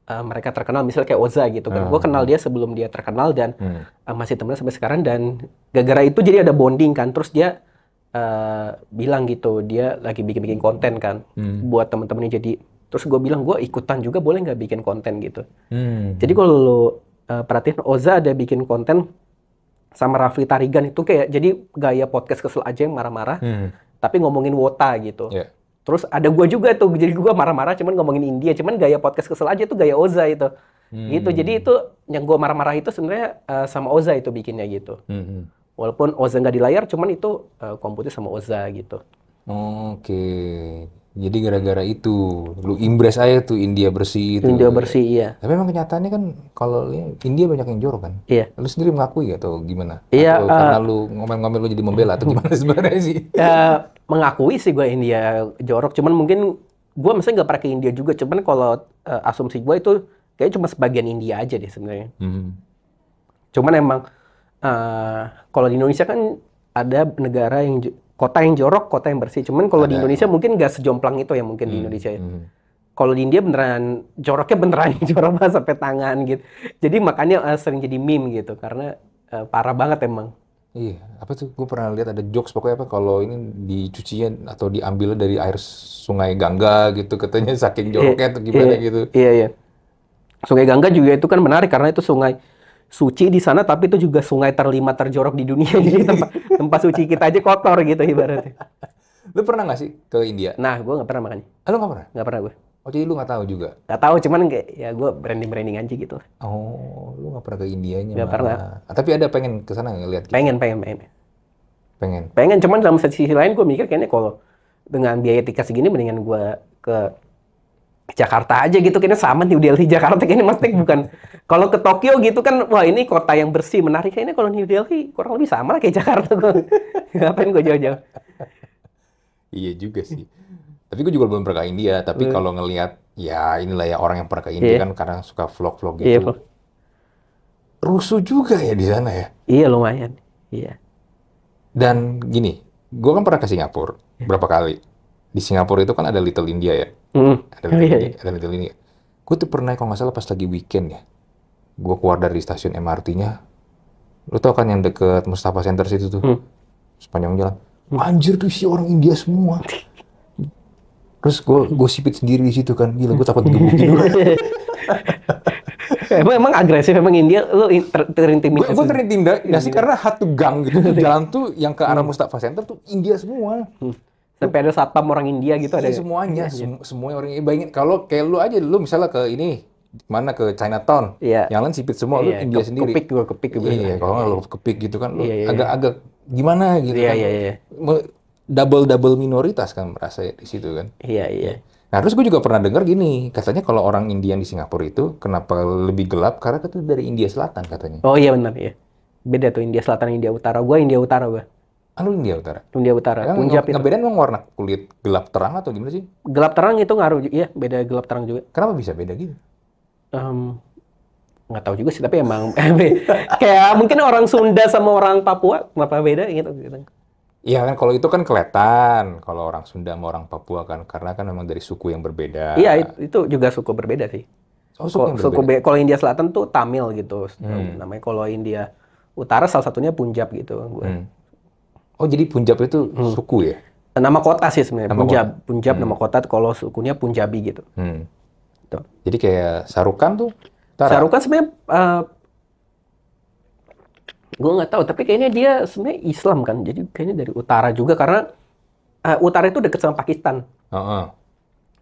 mereka terkenal, misalnya kayak Oza gitu kan, gue kenal dia sebelum dia terkenal, dan masih temenan sampai sekarang. Dan gara-gara itu jadi ada bonding kan, terus dia bilang gitu, dia lagi bikin konten kan buat teman-temannya, jadi terus gue bilang gue ikutan juga boleh nggak bikin konten gitu. Jadi kalau lo perhatiin, Oza ada bikin konten sama Raffi Tarigan, itu kayak jadi gaya podcast kesel aja yang marah-marah, tapi ngomongin wota gitu. Terus ada gue juga tuh, jadi gue marah-marah cuman ngomongin India, cuman gaya podcast kesel aja tuh gaya Oza itu. Gitu, jadi itu yang gue marah-marah itu sebenarnya sama Oza itu bikinnya gitu. Walaupun Oza nggak di layar, cuman itu komputer sama Oza gitu. Oke, jadi gara-gara itu lu impress aja tuh India Bersih itu. India Bersih, iya. Tapi memang kenyataannya kan kalau India banyak yang jorok kan. Iya. Lu sendiri mengakui atau gimana? Iya. Atau karena lu ngomel-ngomel lu jadi membela atau gimana sebenarnya sih? Mengakui sih gue India jorok, cuman mungkin gue misalnya nggak pernah ke India juga, cuman kalau asumsi gue itu kayaknya cuma sebagian India aja deh sebenarnya. Cuman emang kalau di Indonesia kan ada negara yang kota yang jorok, kota yang bersih. Cuman kalau di Indonesia mungkin nggak sejomplang itu ya mungkin di Indonesia. Kalau di India beneran joroknya beneran jorok banget sampai tangan gitu. Jadi makanya sering jadi meme gitu, karena parah banget emang. Iya, apa tuh? Gue pernah lihat ada jokes pokoknya apa kalau ini dicucinya atau diambil dari air sungai Gangga gitu, katanya saking joroknya atau gimana gitu. Iya. Sungai Gangga juga itu kan menarik karena itu sungai suci di sana, tapi itu juga sungai terlima terjorok di dunia. Jadi tempat suci kita aja kotor gitu ibaratnya. Lu pernah nggak sih ke India? Nah, gue nggak pernah makanya. Lu nggak pernah? Nggak pernah gue. Oh, jadi lu nggak tahu juga? Nggak tahu, cuman kayak ya gue branding aja gitu. Oh, lu nggak pernah ke Indianya? Nggak pernah. Tapi ada pengen ke sana ngeliat gitu? Pengen. Pengen, cuman dalam sisi lain gue mikir kayaknya kalau dengan biaya tiket segini mendingan gue ke Jakarta aja gitu, kayaknya sama New Delhi Jakarta kayaknya maksudnya bukan. Kalau ke Tokyo gitu kan, wah ini kota yang bersih menarik, kayaknya kalau New Delhi kurang lebih sama lah kayak Jakarta. Ngapain gue jauh-jauh? Iya juga sih. Tapi gue juga belum pernah ke India, tapi kalau ngelihat ya inilah ya orang yang pernah ke India kan karena suka vlog-vlog gitu. Rusuh juga ya di sana ya? Iya lumayan, iya. Dan gini, gue kan pernah ke Singapura berapa kali. Di Singapura itu kan ada Little India ya. Ada Little India. Gue tuh pernah kalau nggak salah pas lagi weekend ya. Gue keluar dari stasiun MRT-nya. Lo tau kan yang deket Mustafa Center situ tuh. Sepanjang jalan. Anjir tuh isi orang India semua. Terus gue sipit sendiri di situ kan. Gila, gue takut digebukin. Emang agresif, emang India lo terintimidasi. Gue terintimidasi karena satu gang gitu. Jalan tuh yang ke arah Mustafa Center tuh India semua. Sampai ada satpam orang India gitu ada. Semuanya, semuanya orang India. Bayangin kalau kayak lu aja, lu misalnya ke ini mana ke Chinatown, yang lain sipit semua, lu India sendiri. Kepik. Iya, kalau nggak lu kepik gitu kan, lu agak-agak gimana gitu kan. Iya. Double minoritas kan merasa di situ kan. Iya. Nah, terus gue juga pernah dengar gini, katanya kalau orang Indian di Singapura itu kenapa lebih gelap karena itu dari India Selatan katanya. Oh iya benar ya. Beda tuh India Selatan, India Utara. Gue India Utara gue. Lu India Utara? India Utara. Punjab itu. Ngebedain emang warna kulit gelap terang atau gimana sih? Gelap terang itu ngaruh, iya beda gelap terang juga. Kenapa bisa beda gitu? Nggak tahu juga sih, tapi emang kayak mungkin orang Sunda sama orang Papua kenapa beda gitu. Iya kan, kalau itu kan kelihatan kalau orang Sunda sama orang Papua kan, karena kan memang dari suku yang berbeda. Iya, itu juga suku berbeda sih. Oh, suku berbeda. Kalau India Selatan tuh Tamil gitu, namanya. Kalau India Utara salah satunya Punjab gitu. Oh, jadi Punjab itu suku ya? Nama kota sih sebenarnya. Punjab nama kota, kalau sukunya Punjabi gitu. Tuh. Jadi kayak Sarukan tuh? Sarukan sebenarnya gue nggak tahu, tapi kayaknya dia sebenarnya Islam kan, jadi kayaknya dari utara juga karena utara itu dekat sama Pakistan.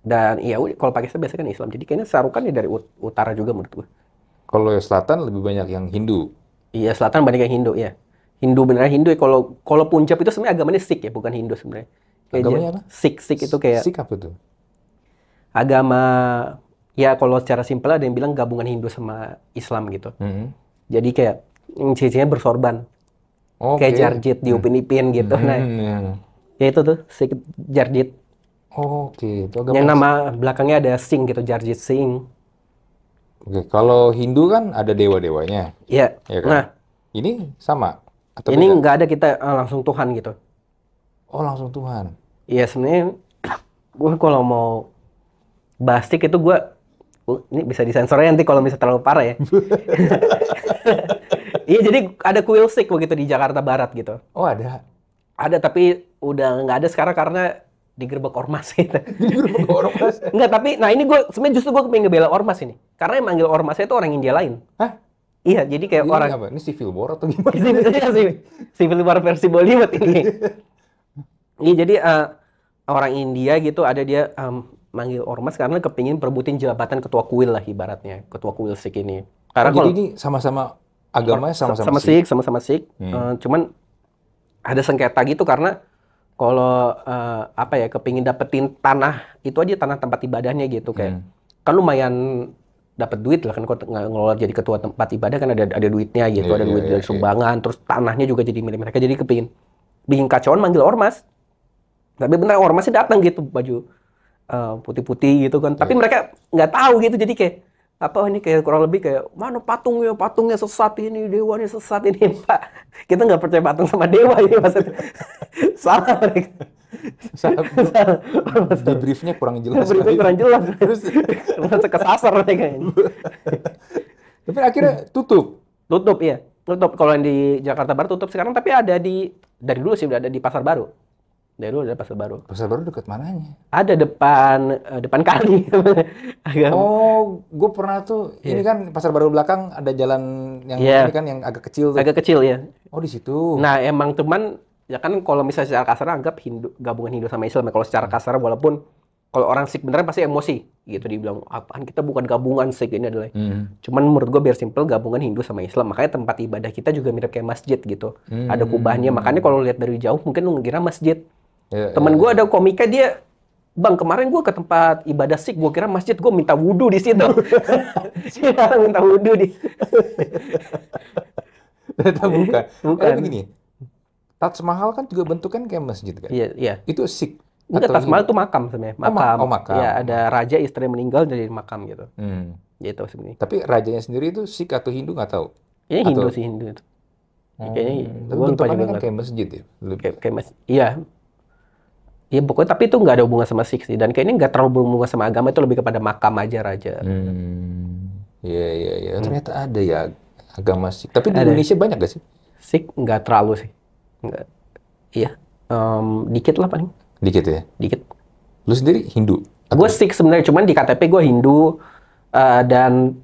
Dan iya kalau Pakistan biasanya kan Islam. Jadi kayaknya Sarukan ya dari utara juga menurut gue. Kalau selatan lebih banyak yang Hindu. Iya, selatan banyak yang Hindu ya. Hindu beneran Hindu ya. Kalau Punjab itu sebenarnya agamanya Sikh ya, bukan Hindu sebenarnya. Agamanya apa? Sikh itu kayak Sikh apa tuh? agama, ya kalau secara simpel ada yang bilang gabungan Hindu sama Islam gitu. Jadi kayak ciri-cirinya bersorban. Kayak Jarjit di Upin Ipin gitu. Nah, ya itu tuh Sikh Jarjit. Itu agama. Yang nama belakangnya ada Singh gitu, Jarjit Singh. Oke, kalau Hindu kan ada dewa-dewanya. Iya. Ya kan? Nah, ini sama atau ini beda? nggak ada kita langsung Tuhan gitu. Oh, langsung Tuhan. Iya, sebenarnya gue kalau mau bahas Sikh itu ini bisa disensor ya nanti kalau misalnya terlalu parah ya. Iya, jadi ada kuil Sikh begitu di Jakarta Barat gitu. Oh, ada. Ada, tapi udah nggak ada sekarang karena digerebek ormas gitu. Digerebek ormas? Enggak, tapi nah ini sebenarnya justru gue pengen ngebela ormas ini. Karena yang manggil ormasnya itu orang India lain. Hah? Iya, jadi kayak Ini orang... apa? Ini civil war atau gimana? Civil war versi Bollywood ini. Iya, jadi orang India gitu ada dia manggil ormas karena kepingin perebutin jabatan ketua kuil lah ibaratnya. Ketua kuil Sikh ini. Karena jadi ini sama-sama agamanya sama-sama Sikh. Sama-sama Sikh. Cuman ada sengketa gitu karena kalau kepingin dapetin tanah itu aja tanah tempat ibadahnya gitu kayak kan lumayan dapat duit lah kan kalau ngelola jadi ketua tempat ibadah kan ada duitnya gitu, ada duit dari sumbangan, terus tanahnya juga jadi milik mereka, jadi kepingin bikin kacauan manggil ormas. Tapi benar ormasnya datang gitu baju putih-putih gitu kan, tapi mereka nggak tahu gitu, jadi kayak ini kayak kurang lebih kayak mana patungnya sesat ini, dewanya sesat ini Pak. Kita nggak percaya patung sama dewa ini maksudnya. Salah mereka. Salah. Di briefnya kurang jelas. Briefnya kurang jelas. Terus kesasar mereka ini. Tapi akhirnya tutup. Tutup ya. Tutup kalau yang di Jakarta Barat tutup sekarang, tapi ada dari dulu sih udah ada di Pasar Baru. Dari dulu ada Pasar Baru. Pasar Baru dekat mananya? Ada depan kali. Oh, gue pernah tuh. Ini kan Pasar Baru belakang ada jalan yang ini kan yang agak kecil tuh. Agak kecil ya. Oh, di situ. Nah, emang teman ya kan kalau misalnya secara kasar anggap gabungan Hindu sama Islam. Kalau secara kasar walaupun kalau orang Sikh beneran pasti emosi gitu, dibilang apaan kita bukan gabungan Sikh, ini adalah. Cuman menurut gue biar simple gabungan Hindu sama Islam. Makanya tempat ibadah kita juga mirip kayak masjid gitu. Ada kubahnya. Makanya kalau lihat dari jauh mungkin lu ngira masjid. Temen gue ada komika, dia Bang, kemarin gue ke tempat ibadah Sikh, gue kira masjid, gue minta wudhu di situ. Minta wudhu di. Ternyata bukan. Bukan. Begini, Taj Mahal kan juga bentuknya kayak masjid kan? Iya. Itu Sikh. Enggak, Taj Mahal itu makam sebenarnya. Makam. Makam. Ya, ada raja istri meninggal dari makam gitu. Gitu sebenarnya. Tapi rajanya sendiri itu Sikh atau Hindu nggak tahu? Ini Hindu sih, Hindu itu. Kayaknya gue bentukannya kan kayak masjid ya? Kayak masjid. Iya. Iya pokoknya, tapi itu nggak ada hubungan sama Sikh sih, dan kayaknya nggak terlalu berhubungan sama agama, itu lebih kepada makam aja raja. Iya. Ternyata ada ya agama Sikh. Tapi di Indonesia banyak gak sih? Sikh nggak terlalu sih. Nggak. Iya. Dikit lah paling. Dikit ya? Dikit. Lu sendiri Hindu? Gue Sikh sebenarnya, cuman di KTP gue Hindu, dan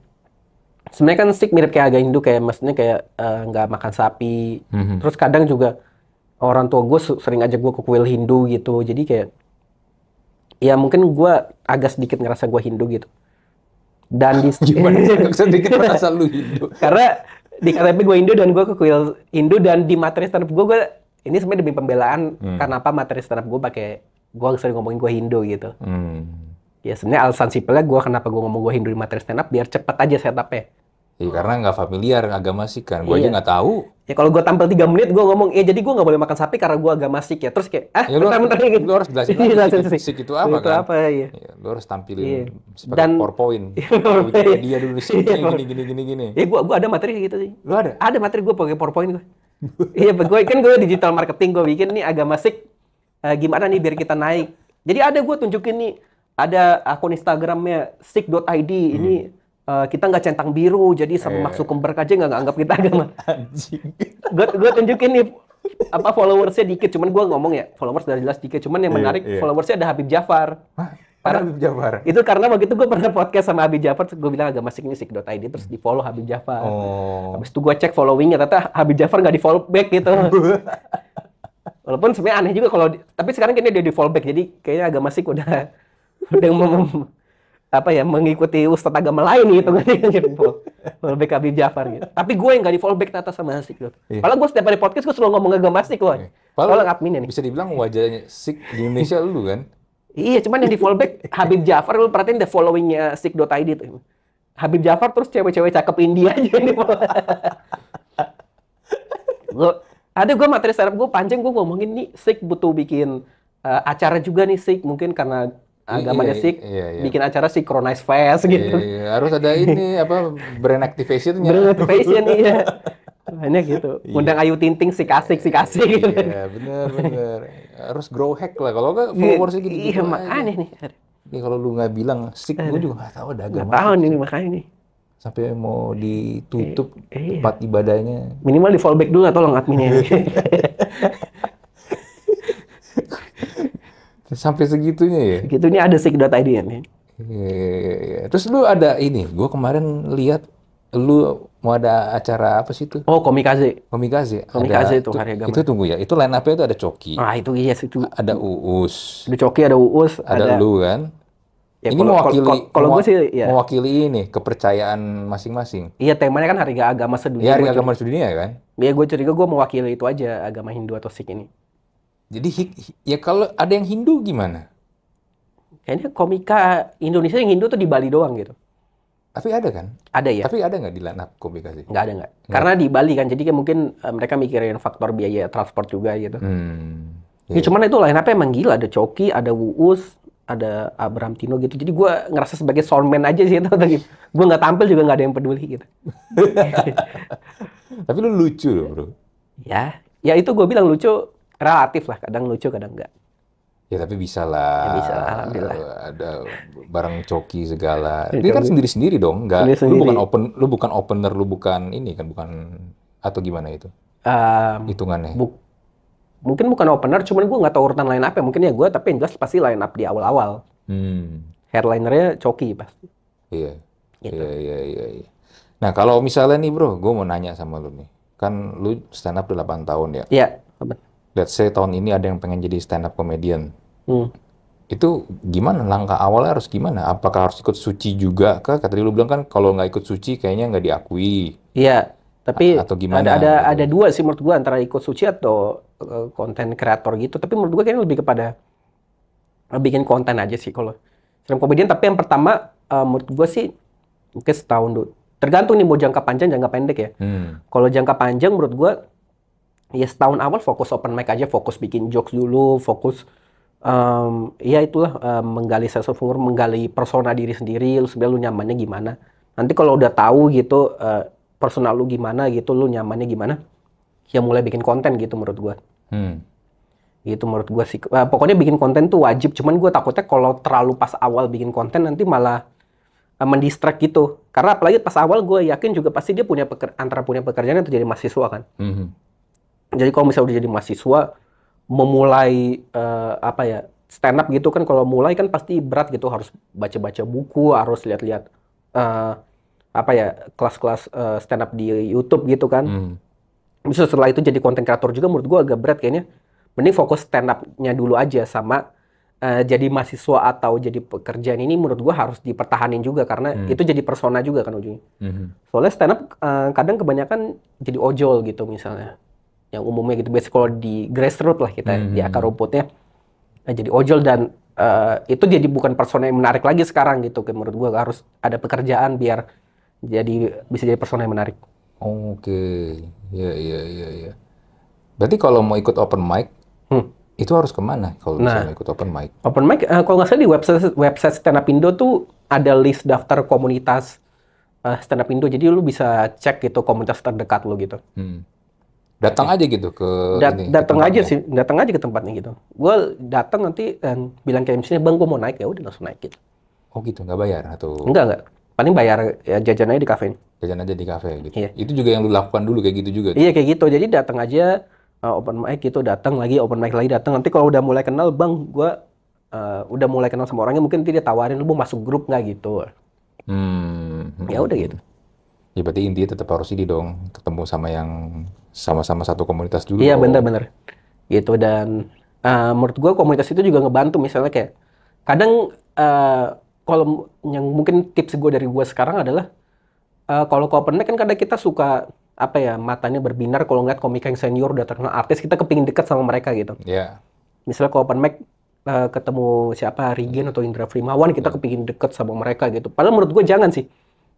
sebenarnya kan Sikh mirip kayak agak Hindu, kayak maksudnya kayak nggak makan sapi. Terus kadang juga orang tua gue sering ajak gue ke kuil Hindu gitu, jadi kayak ya mungkin gue agak sedikit ngerasa gue Hindu gitu. Dan di gimana sedikit merasa lu Hindu? Karena di KTP gue Hindu dan gue ke kuil Hindu, dan di materi stand up gue ini sebenarnya demi pembelaan. Kenapa materi stand up gue gue sering ngomongin gue Hindu gitu. Ya sebenarnya alasan simpelnya kenapa gue ngomong gue Hindu di materi stand up biar cepet aja setupnya. Ya, karena nggak familiar agama Sikh kan, gue aja nggak tahu. Ya kalau gue tampil 3 menit, gue ngomong, ya jadi gue nggak boleh makan sapi karena gue agama Sikh ya. Terus kayak, bentar-bentar gitu. Lu harus jelasin Sikh itu apa kan? Ya. Lu harus tampilin sebagai PowerPoint. Dia dulu Sikh gini. Ya gue ada materi gitu sih. Lu ada? Ada materi gue pakai PowerPoint gue. Iya, gue digital marketing, gue bikin nih agama Sikh gimana nih biar kita naik. Jadi ada gue tunjukin nih, ada akun Instagramnya sikh.id, ini kita nggak centang biru, jadi sama masuk kembar aja nggak anggap kita agama. Anjing. Gue tunjukin nih followersnya dikit, cuman gue ngomong ya followers udah jelas dikit, cuman yang menarik followersnya ada Habib Jafar. Habib Jafar? Itu karena waktu itu gue pernah podcast sama Habib Jafar, gue bilang agama Sikh ini sikh.id, terus di follow Habib Jafar. Habis itu gue cek followingnya, ternyata Habib Jafar nggak di follow back gitu. Walaupun sebenarnya aneh juga kalau, tapi sekarang kayaknya dia di follow back, jadi kayaknya agama Sikh udah udah apa ya, mengikuti ustadz agama lain gitu kan, gitu. Fallback Habib Jafar gitu. Tapi gue yang gak di fallback Nata sama Asik gitu. Iya. Padahal gue setiap hari podcast gue selalu ngomong agama Asik loh. Kalau adminnya nih. Bisa dibilang wajahnya Sik di Indonesia lu kan? Iya, cuman yang di fallback Habib Jafar, lu perhatiin the followingnya Sik.id tuh. Habib Jafar terus cewek-cewek cakep India aja nih. Gue materi stand up gue panjang, gue ngomongin nih Sik butuh bikin acara juga nih Sik, mungkin karena agamanya Sik, bikin acara Synchronize Fest gitu. Iya, harus ada ini apa brand activation-nya. Brand activation iya. Hanya gitu. Undang Ayu Ting Ting Sik asik gitu. Iya, bener. Harus grow hack lah. Kalau nggak followersnya gitu. Iya, makanya nih. Ini kalau lu nggak bilang Sik, gue juga nggak tahu ada agama. Nggak tahu nih makanya nih. Sampai mau ditutup tempat ibadahnya. Minimal di fallback dulu lah tolong adminnya. Sampai segitunya ya? Segitunya ada Sik.id ya nih. Iya. Terus lu ada ini, gue kemarin lihat lu mau ada acara apa sih itu? Oh, Komikaze. Komikaze itu hari agama. Itu tunggu ya, itu line up-nya itu ada Coki. Ah, itu iya yes, itu. Ada Uus. Ada Coki, ada Uus, ada lu kan? Ya, ini kalau gue sih ya. mewakili ini kepercayaan masing-masing. Iya, temanya kan hari agama sedunia. Iya, hari agama sedunia kan? Iya, gue curiga gue mewakili itu aja, agama Hindu atau Sikh ini. Jadi ya kalau ada yang Hindu gimana? Kayaknya komika Indonesia yang Hindu tuh di Bali doang gitu. Tapi ada kan? Ada ya. Tapi ada nggak di line up komika sih? Nggak ada. Karena di Bali kan, jadi mungkin mereka mikirin faktor biaya transport juga gitu. Ya, cuman itu line up-nya emang gila. Ada Coki, ada Uus, ada Abraham Tino gitu. Jadi gue ngerasa sebagai soundman aja sih itu. Gue nggak tampil juga nggak ada yang peduli gitu. Tapi lu lucu loh bro. Ya itu gue bilang lucu. Relatif lah, kadang lucu, kadang enggak. Ya tapi bisa lah. Ya bisa, alhamdulillah. Ada barang Coki segala. Tapi kan sendiri-sendiri dong, enggak. Lu bukan opener, lu bukan ini kan, bukan atau gimana itu? Hitungannya. Mungkin bukan opener, cuman gue nggak tahu urutan line up ya. Mungkin ya gue, tapi yang jelas pasti line up di awal-awal. Headlinernya Coki pasti. Iya. Gitu. Iya. Nah kalau misalnya nih bro, gue mau nanya sama lu nih. Kan lu stand up 8 tahun ya? Iya. Let's say tahun ini ada yang pengen jadi stand up comedian. Itu gimana? Langkah awalnya harus gimana? Apakah harus ikut suci juga? Kata lu bilang kan kalau nggak ikut suci kayaknya nggak diakui. Iya, tapi atau gimana, ada dua sih menurut gua, antara ikut suci atau konten kreator gitu. Tapi menurut gua kayaknya lebih kepada bikin konten aja sih kalau stand up comedian. Tapi yang pertama menurut gua sih mungkin setahun dulu. Tergantung nih mau jangka panjang, jangka pendek ya. Kalau jangka panjang menurut gua ya setahun awal fokus open mic aja, fokus bikin jokes dulu, fokus ya itulah menggali sense of humor, menggali persona diri sendiri, lu sebenarnya lu nyamannya gimana. Nanti kalau udah tahu gitu personal lu gimana gitu, lu nyamannya gimana, ya mulai bikin konten gitu menurut gua. Gitu menurut gua sih. Pokoknya bikin konten tuh wajib, cuman gua takutnya kalau terlalu pas awal bikin konten nanti malah mendistract gitu. Karena apalagi pas awal gue yakin juga pasti dia antara punya pekerjaan atau jadi mahasiswa kan. Jadi kalau misalnya udah jadi mahasiswa, memulai stand up gitu kan, kalau mulai kan pasti berat gitu, harus baca-baca buku, harus lihat-lihat kelas-kelas stand up di YouTube gitu kan. Bisa setelah itu jadi konten kreator juga menurut gue agak berat kayaknya. Mending fokus stand up-nya dulu aja, sama jadi mahasiswa atau jadi pekerjaan ini menurut gue harus dipertahanin juga karena itu jadi persona juga kan ujungnya. Soalnya stand up kadang kebanyakan jadi ojol gitu misalnya. Yang umumnya gitu, biasanya kalau di grassroots lah kita di akar rumputnya jadi ojol, dan itu jadi bukan persona yang menarik lagi sekarang gitu. Menurut gua harus ada pekerjaan biar bisa jadi persona yang menarik. Oke. Iya. Berarti kalau mau ikut open mic itu harus kemana kalau misalnya ikut open mic? Open mic kalau nggak salah di website Stand Up Indo tuh ada list daftar komunitas Stand Up Indo, jadi lu bisa cek gitu komunitas terdekat lu gitu. Datang aja gitu ke datang aja ke tempatnya gitu. Gue datang nanti dan bilang kayak misalnya, bang gue mau naik, ya udah langsung naik gitu. Oh gitu, nggak bayar atau? Enggak. Paling bayar ya jajan aja di kafe. Jajan aja di kafe gitu. Iya. Itu juga yang lu lakukan dulu kayak gitu juga? Iya kayak gitu. Jadi datang aja open mic gitu, datang lagi open mic lagi datang. Nanti kalau udah mulai kenal, bang gue udah mulai kenal sama orangnya, mungkin nanti dia tawarin lu mau masuk grup nggak gitu. Ya udah gitu. Ya berarti intinya tetap harus ini dong, ketemu sama yang sama-sama satu komunitas dulu. Iya bener-bener gitu. Dan menurut gue komunitas itu juga ngebantu, misalnya kayak kadang kalau yang mungkin tips gue dari gue sekarang adalah kalau ke open mic kan kadang kita suka apa ya, matanya berbinar kalau ngeliat komika yang senior udah terkenal artis, kita kepingin deket sama mereka gitu. Iya. Misalnya ke open mic ketemu siapa, Rigen atau Indra Frimawan, kita kepingin deket sama mereka gitu. Padahal menurut gue jangan sih.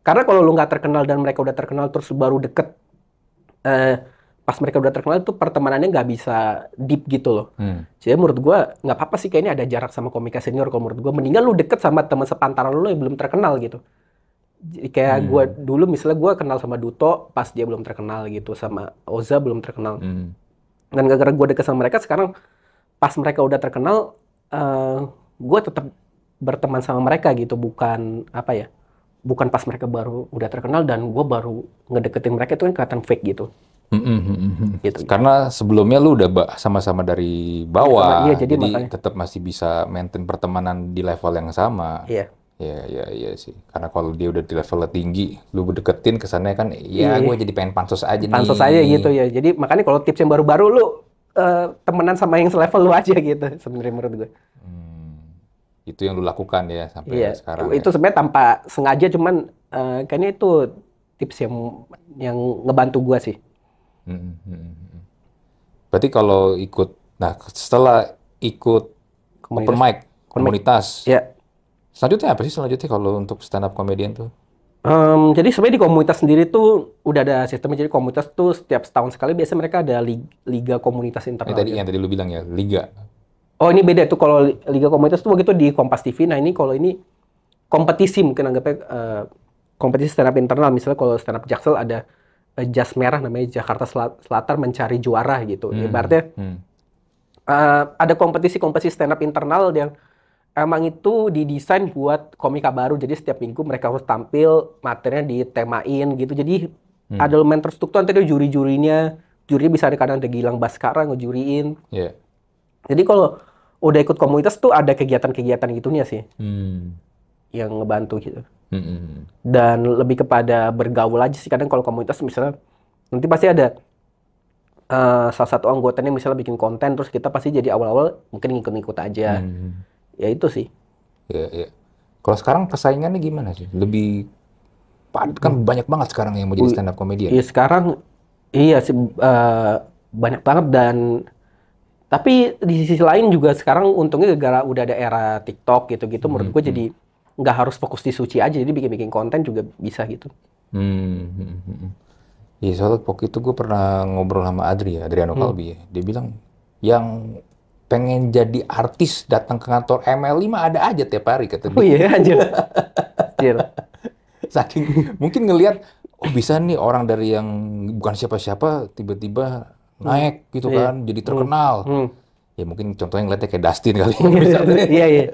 Karena kalau lu nggak terkenal dan mereka udah terkenal terus baru deket, pas mereka udah terkenal itu pertemanannya nggak bisa deep gitu loh. Jadi menurut gue nggak apa-apa sih kayaknya ada jarak sama komika senior. Kalau menurut gue mendingan lu deket sama teman sepantaran lu yang belum terkenal gitu. Jadi kayak gue dulu misalnya gue kenal sama Duto pas dia belum terkenal gitu, sama Oza belum terkenal. Dan gara-gara gue deket sama mereka, sekarang pas mereka udah terkenal, gue tetap berteman sama mereka gitu, bukan apa ya, bukan pas mereka baru udah terkenal dan gue baru ngedeketin mereka, itu kan kelihatan fake gitu. Gitu. Karena sebelumnya lu udah sama-sama dari bawah, Iya, jadi jadi makanya. tetap masih bisa maintain pertemanan di level yang sama. Iya. Iya sih. Karena kalau dia udah di level tinggi, lu deketin kesannya kan, ya Iya. gue jadi pengen pansos aja Pansos nih. aja gitu ya. Jadi makanya kalau tips yang baru-baru lu temenan sama yang selevel lu aja gitu sebenarnya menurut gue. Itu yang lu lakukan ya sampai Iya. sekarang Itu ya. sebenarnya tanpa sengaja, cuman kayaknya itu tips yang ngebantu gue sih. Berarti kalau ikut, nah setelah ikut open mic, komunitas, Ya. selanjutnya apa sih selanjutnya kalau untuk stand up comedian tuh? Jadi sebenarnya di komunitas sendiri tuh udah ada sistemnya. Jadi komunitas tuh setiap setahun sekali biasanya mereka ada liga komunitas internal. Yang tadi lu bilang ya, liga. Oh, ini beda tuh. Kalau liga komunitas tuh begitu di Kompas TV. Nah, ini kalau ini kompetisi, mungkin anggapnya kompetisi stand up internal. Misalnya kalau stand up Jaksel ada jas merah namanya Jakarta Selatan mencari juara gitu. Ibaratnya ada kompetisi stand up internal yang emang itu didesain buat komika baru. Jadi setiap minggu mereka harus tampil, materinya ditemain gitu. Jadi ada elemen terstruktur, nanti ada juri-jurinya. Jurinya bisa kadang ada Gilang Baskara ngejuriin. Yeah. Jadi kalau udah ikut komunitas tuh ada kegiatan-kegiatan gitunya sih. Yang ngebantu gitu. Dan lebih kepada bergaul aja sih. Kadang kalau komunitas misalnya, nanti pasti ada salah satu anggotanya misalnya bikin konten, terus kita pasti jadi awal-awal mungkin ngikut-ngikut aja. Ya itu sih. Iya. Kalau sekarang persaingannya gimana sih? Lebih kan banyak banget sekarang yang mau jadi stand up comedian. Iya sekarang iya sih banyak banget, dan tapi di sisi lain juga sekarang untungnya gara-gara udah ada era TikTok gitu-gitu, menurut gue jadi nggak harus fokus di suci aja, jadi bikin-bikin konten juga bisa gitu. Iya, soalnya waktu itu gue pernah ngobrol sama Adriano Kalbi ya. Dia bilang yang pengen jadi artis datang ke kantor ML5 ada aja tiap hari kata dia. Oh iya anjir. Saking mungkin ngelihat bisa nih orang dari yang bukan siapa-siapa tiba-tiba naik gitu kan, jadi terkenal. Ya mungkin contohnya ngeliatnya kayak Dustin kali. Iya.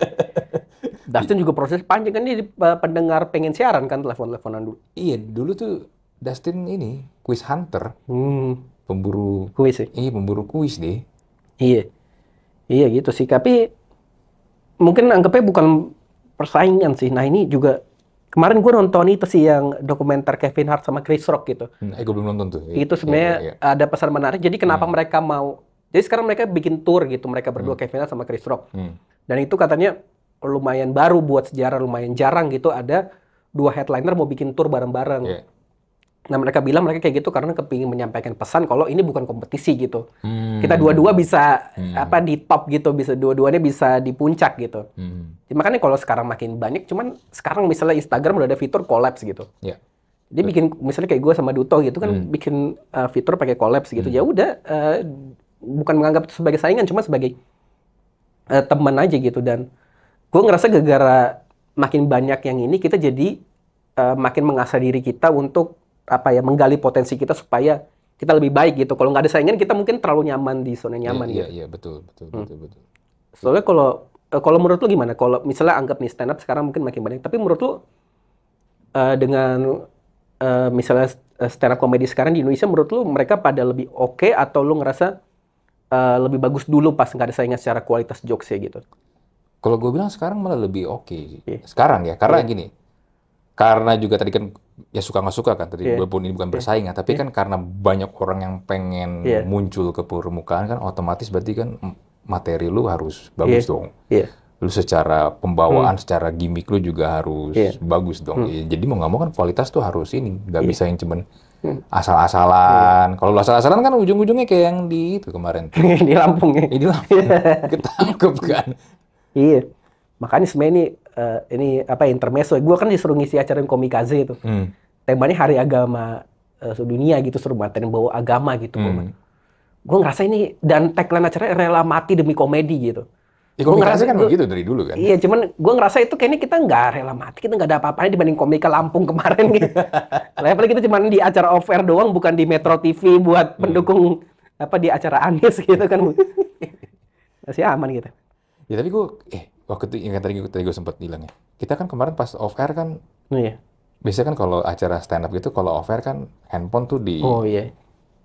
Dustin juga proses panjang kan, dia pendengar pengen siaran kan, telepon-teleponan dulu. Iya, dulu tuh Dustin ini quiz hunter, pemburu kuis sih. Iya, pemburu kuis deh. Iya gitu sih, tapi mungkin anggapnya bukan persaingan sih. Nah ini juga kemarin gue nonton itu sih yang dokumenter Kevin Hart sama Chris Rock gitu. Gue belum nonton tuh. Itu sebenarnya ada pesan menarik. Jadi kenapa mereka mau? Jadi sekarang mereka bikin tour gitu, mereka berdua Kevin Hart sama Chris Rock. Dan itu katanya lumayan baru buat sejarah, lumayan jarang gitu ada dua headliner mau bikin tour bareng-bareng. Nah mereka bilang mereka kayak gitu karena kepingin menyampaikan pesan kalau ini bukan kompetisi gitu. Kita dua-dua bisa di top gitu, bisa dua-duanya bisa di puncak gitu. Makanya kalau sekarang makin banyak, cuman sekarang misalnya Instagram udah ada fitur collabs gitu. Dia bikin misalnya kayak gue sama Duto gitu kan, bikin fitur pakai collabs gitu. Ya udah, bukan menganggap itu sebagai saingan, cuma sebagai teman aja gitu. Dan gue ngerasa gara-gara makin banyak yang ini, kita jadi makin mengasah diri kita untuk menggali potensi kita supaya kita lebih baik gitu. Kalau nggak ada saingan, kita mungkin terlalu nyaman di zona nyaman gitu. Iya, betul. Soalnya kalau menurut lu gimana? Kalau misalnya anggap nih stand up sekarang mungkin makin banyak, tapi menurut lu dengan misalnya stand up comedy sekarang di Indonesia, menurut lu mereka pada lebih oke atau lu ngerasa lebih bagus dulu pas nggak ada saingan secara kualitas jokes-nya gitu? Kalau gue bilang sekarang malah lebih oke. Sekarang ya, karena gini. Karena juga tadi kan ya suka nggak suka kan, tadi walaupun ini bukan bersaing tapi kan karena banyak orang yang pengen muncul ke permukaan kan, otomatis berarti kan materi lu harus bagus dong. lu secara pembawaan, secara gimmick lu juga harus Iya. bagus dong. Ya, jadi mau nggak mau kan kualitas tuh harus ini, nggak bisa yang cuman asal-asalan. Kalau lu asal-asalan kan ujung-ujungnya kayak yang di itu kemarin tuh. Di Lampung ya. Ini lah ketangkep kan. Iya. Makanya sebenarnya ini apa intermezzo. Gue kan disuruh ngisi acara Komikaze itu. Temanya Hari Agama Sedunia gitu, suruh materi bawa agama gitu. Gue ngerasa ini, dan tagline acaranya rela mati demi komedi gitu. Ya Komikaze kan begitu dari dulu kan. Iya, cuman gue ngerasa itu kayaknya kita nggak rela mati, kita nggak ada apa-apanya dibanding Komika Lampung kemarin gitu. Apalagi kita cuma di acara off air doang, bukan di Metro TV buat pendukung apa di acara Anies gitu kan. Masih aman gitu. Ya tapi gue, waktu itu yang tadi gue sempat bilang ya, kita kan kemarin pas off air kan, Iya. biasanya kan kalau acara stand up gitu, kalau off air kan handphone tuh Oh iya.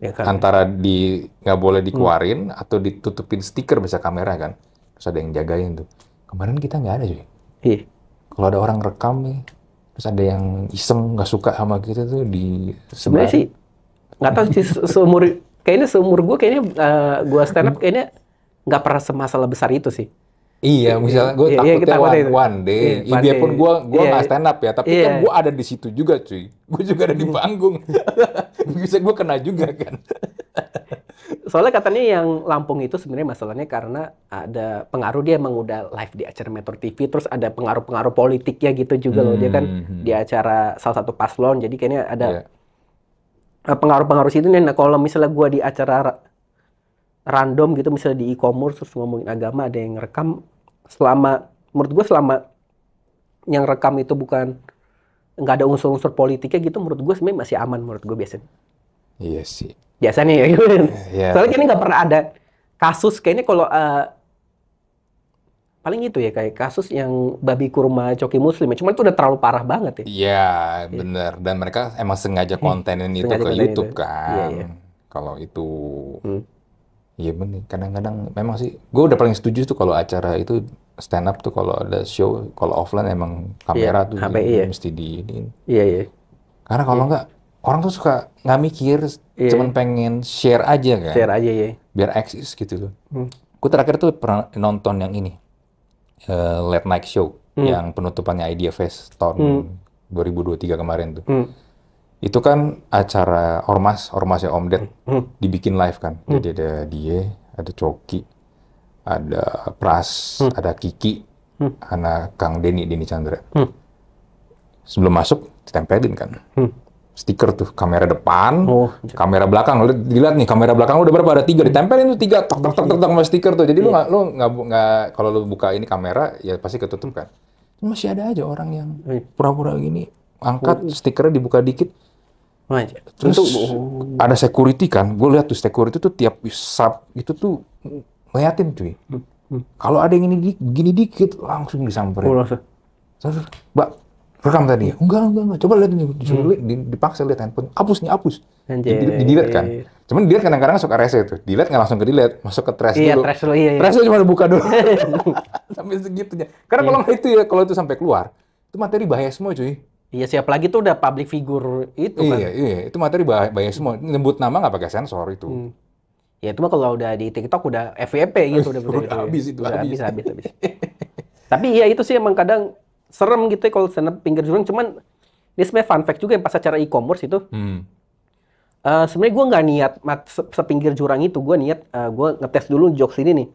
Ya kan. antara nggak boleh dikeluarin atau ditutupin stiker bisa kamera kan, terus ada yang jagain tuh. Kemarin kita nggak ada cuy. Iya. Kalau ada orang rekam nih, terus ada yang iseng nggak suka sama kita tuh di Sebenarnya sih nggak tahu sih seumur gue kayaknya gue stand up kayaknya nggak pernah semasalah besar itu sih. Iya, misalnya gue takutnya one day, dia pun gue nggak stand up ya, tapi kan gue ada di situ juga cuy, gue juga ada di panggung, bisa gue kena juga kan. Soalnya katanya yang Lampung itu sebenarnya masalahnya karena ada pengaruh, dia emang udah live di acara Metro TV, terus ada pengaruh-pengaruh politiknya gitu juga loh, dia kan di acara salah satu paslon, jadi kayaknya ada pengaruh-pengaruh situ nih. Nah kalau misalnya gue di acara random gitu, misalnya di e-commerce terus ngomongin agama, ada yang rekam, menurut gue selama yang rekam itu bukan, nggak ada unsur-unsur politiknya gitu, menurut gue sebenarnya masih aman menurut gue biasanya. Iya sih. Biasanya ya gitu. Soalnya kayaknya nggak pernah ada kasus kayaknya kalau paling itu ya kayak kasus yang babi kurma coki muslim, cuman itu udah terlalu parah banget ya. Iya, bener. Dan mereka emang sengaja kontenin itu ke YouTube kan. Iya. Kalau itu, iya bener. Kadang-kadang memang sih, gue udah paling setuju tuh kalau acara itu stand up tuh kalau ada show, kalau offline emang kamera tuh mesti diinin. Iya. Karena kalau nggak, orang tuh suka nggak mikir, cuman pengen share aja kan. Share aja ya. Biar eksis gitu loh. Gue terakhir tuh pernah nonton yang ini, Late Night Show, yang penutupannya Idea Fest tahun 2023 kemarin tuh. Itu kan acara ormasnya Om Ded, dibikin live kan. Jadi ada dia, ada Coki, ada Pras, ada Kiki, anak Kang Denny Chandra. Sebelum masuk, ditempelin kan. Stiker tuh, kamera depan, kamera belakang. Dilihat nih, kamera belakang lu udah berapa? Ada 3, ditempelin tuh 3, tok sama stiker tuh. Jadi lu nggak, kalau lu buka ini kamera, ya pasti ketutup kan. Masih ada aja orang yang pura-pura gini, angkat stikernya dibuka dikit. Terus ada security kan, gue lihat tuh security tuh tiap sub itu tuh ngeliatin cuy. Kalau ada yang ini gini dikit, langsung disamperin. Mbak, rekam tadi ya? Enggak. Coba lihat ini, dipaksa lihat handphone. Hapus. Di-delete kan. Cuman delete kadang-kadang suka rese tuh. Delete nggak langsung ke delete, masuk ke trash dulu. Trash cuma buka dulu. Sampai segitunya. Karena kalau itu ya, kalau itu sampai keluar, itu materi bahaya semua cuy. Iya, siapa lagi tuh udah public figure itu kan. Iya, itu materi bahaya semua. Nyebut nama nggak pakai sensor itu. Ya itu mah kalau udah di TikTok udah FYP gitu udah habis itu. Habis. Tapi iya itu sih emang kadang serem gitu ya kalau stand up pinggir jurang, cuman ini sebenarnya fun fact juga yang pas acara e-commerce itu. Sebenarnya gue nggak niat sepinggir jurang itu, gue niat gue ngetes dulu jokes ini nih.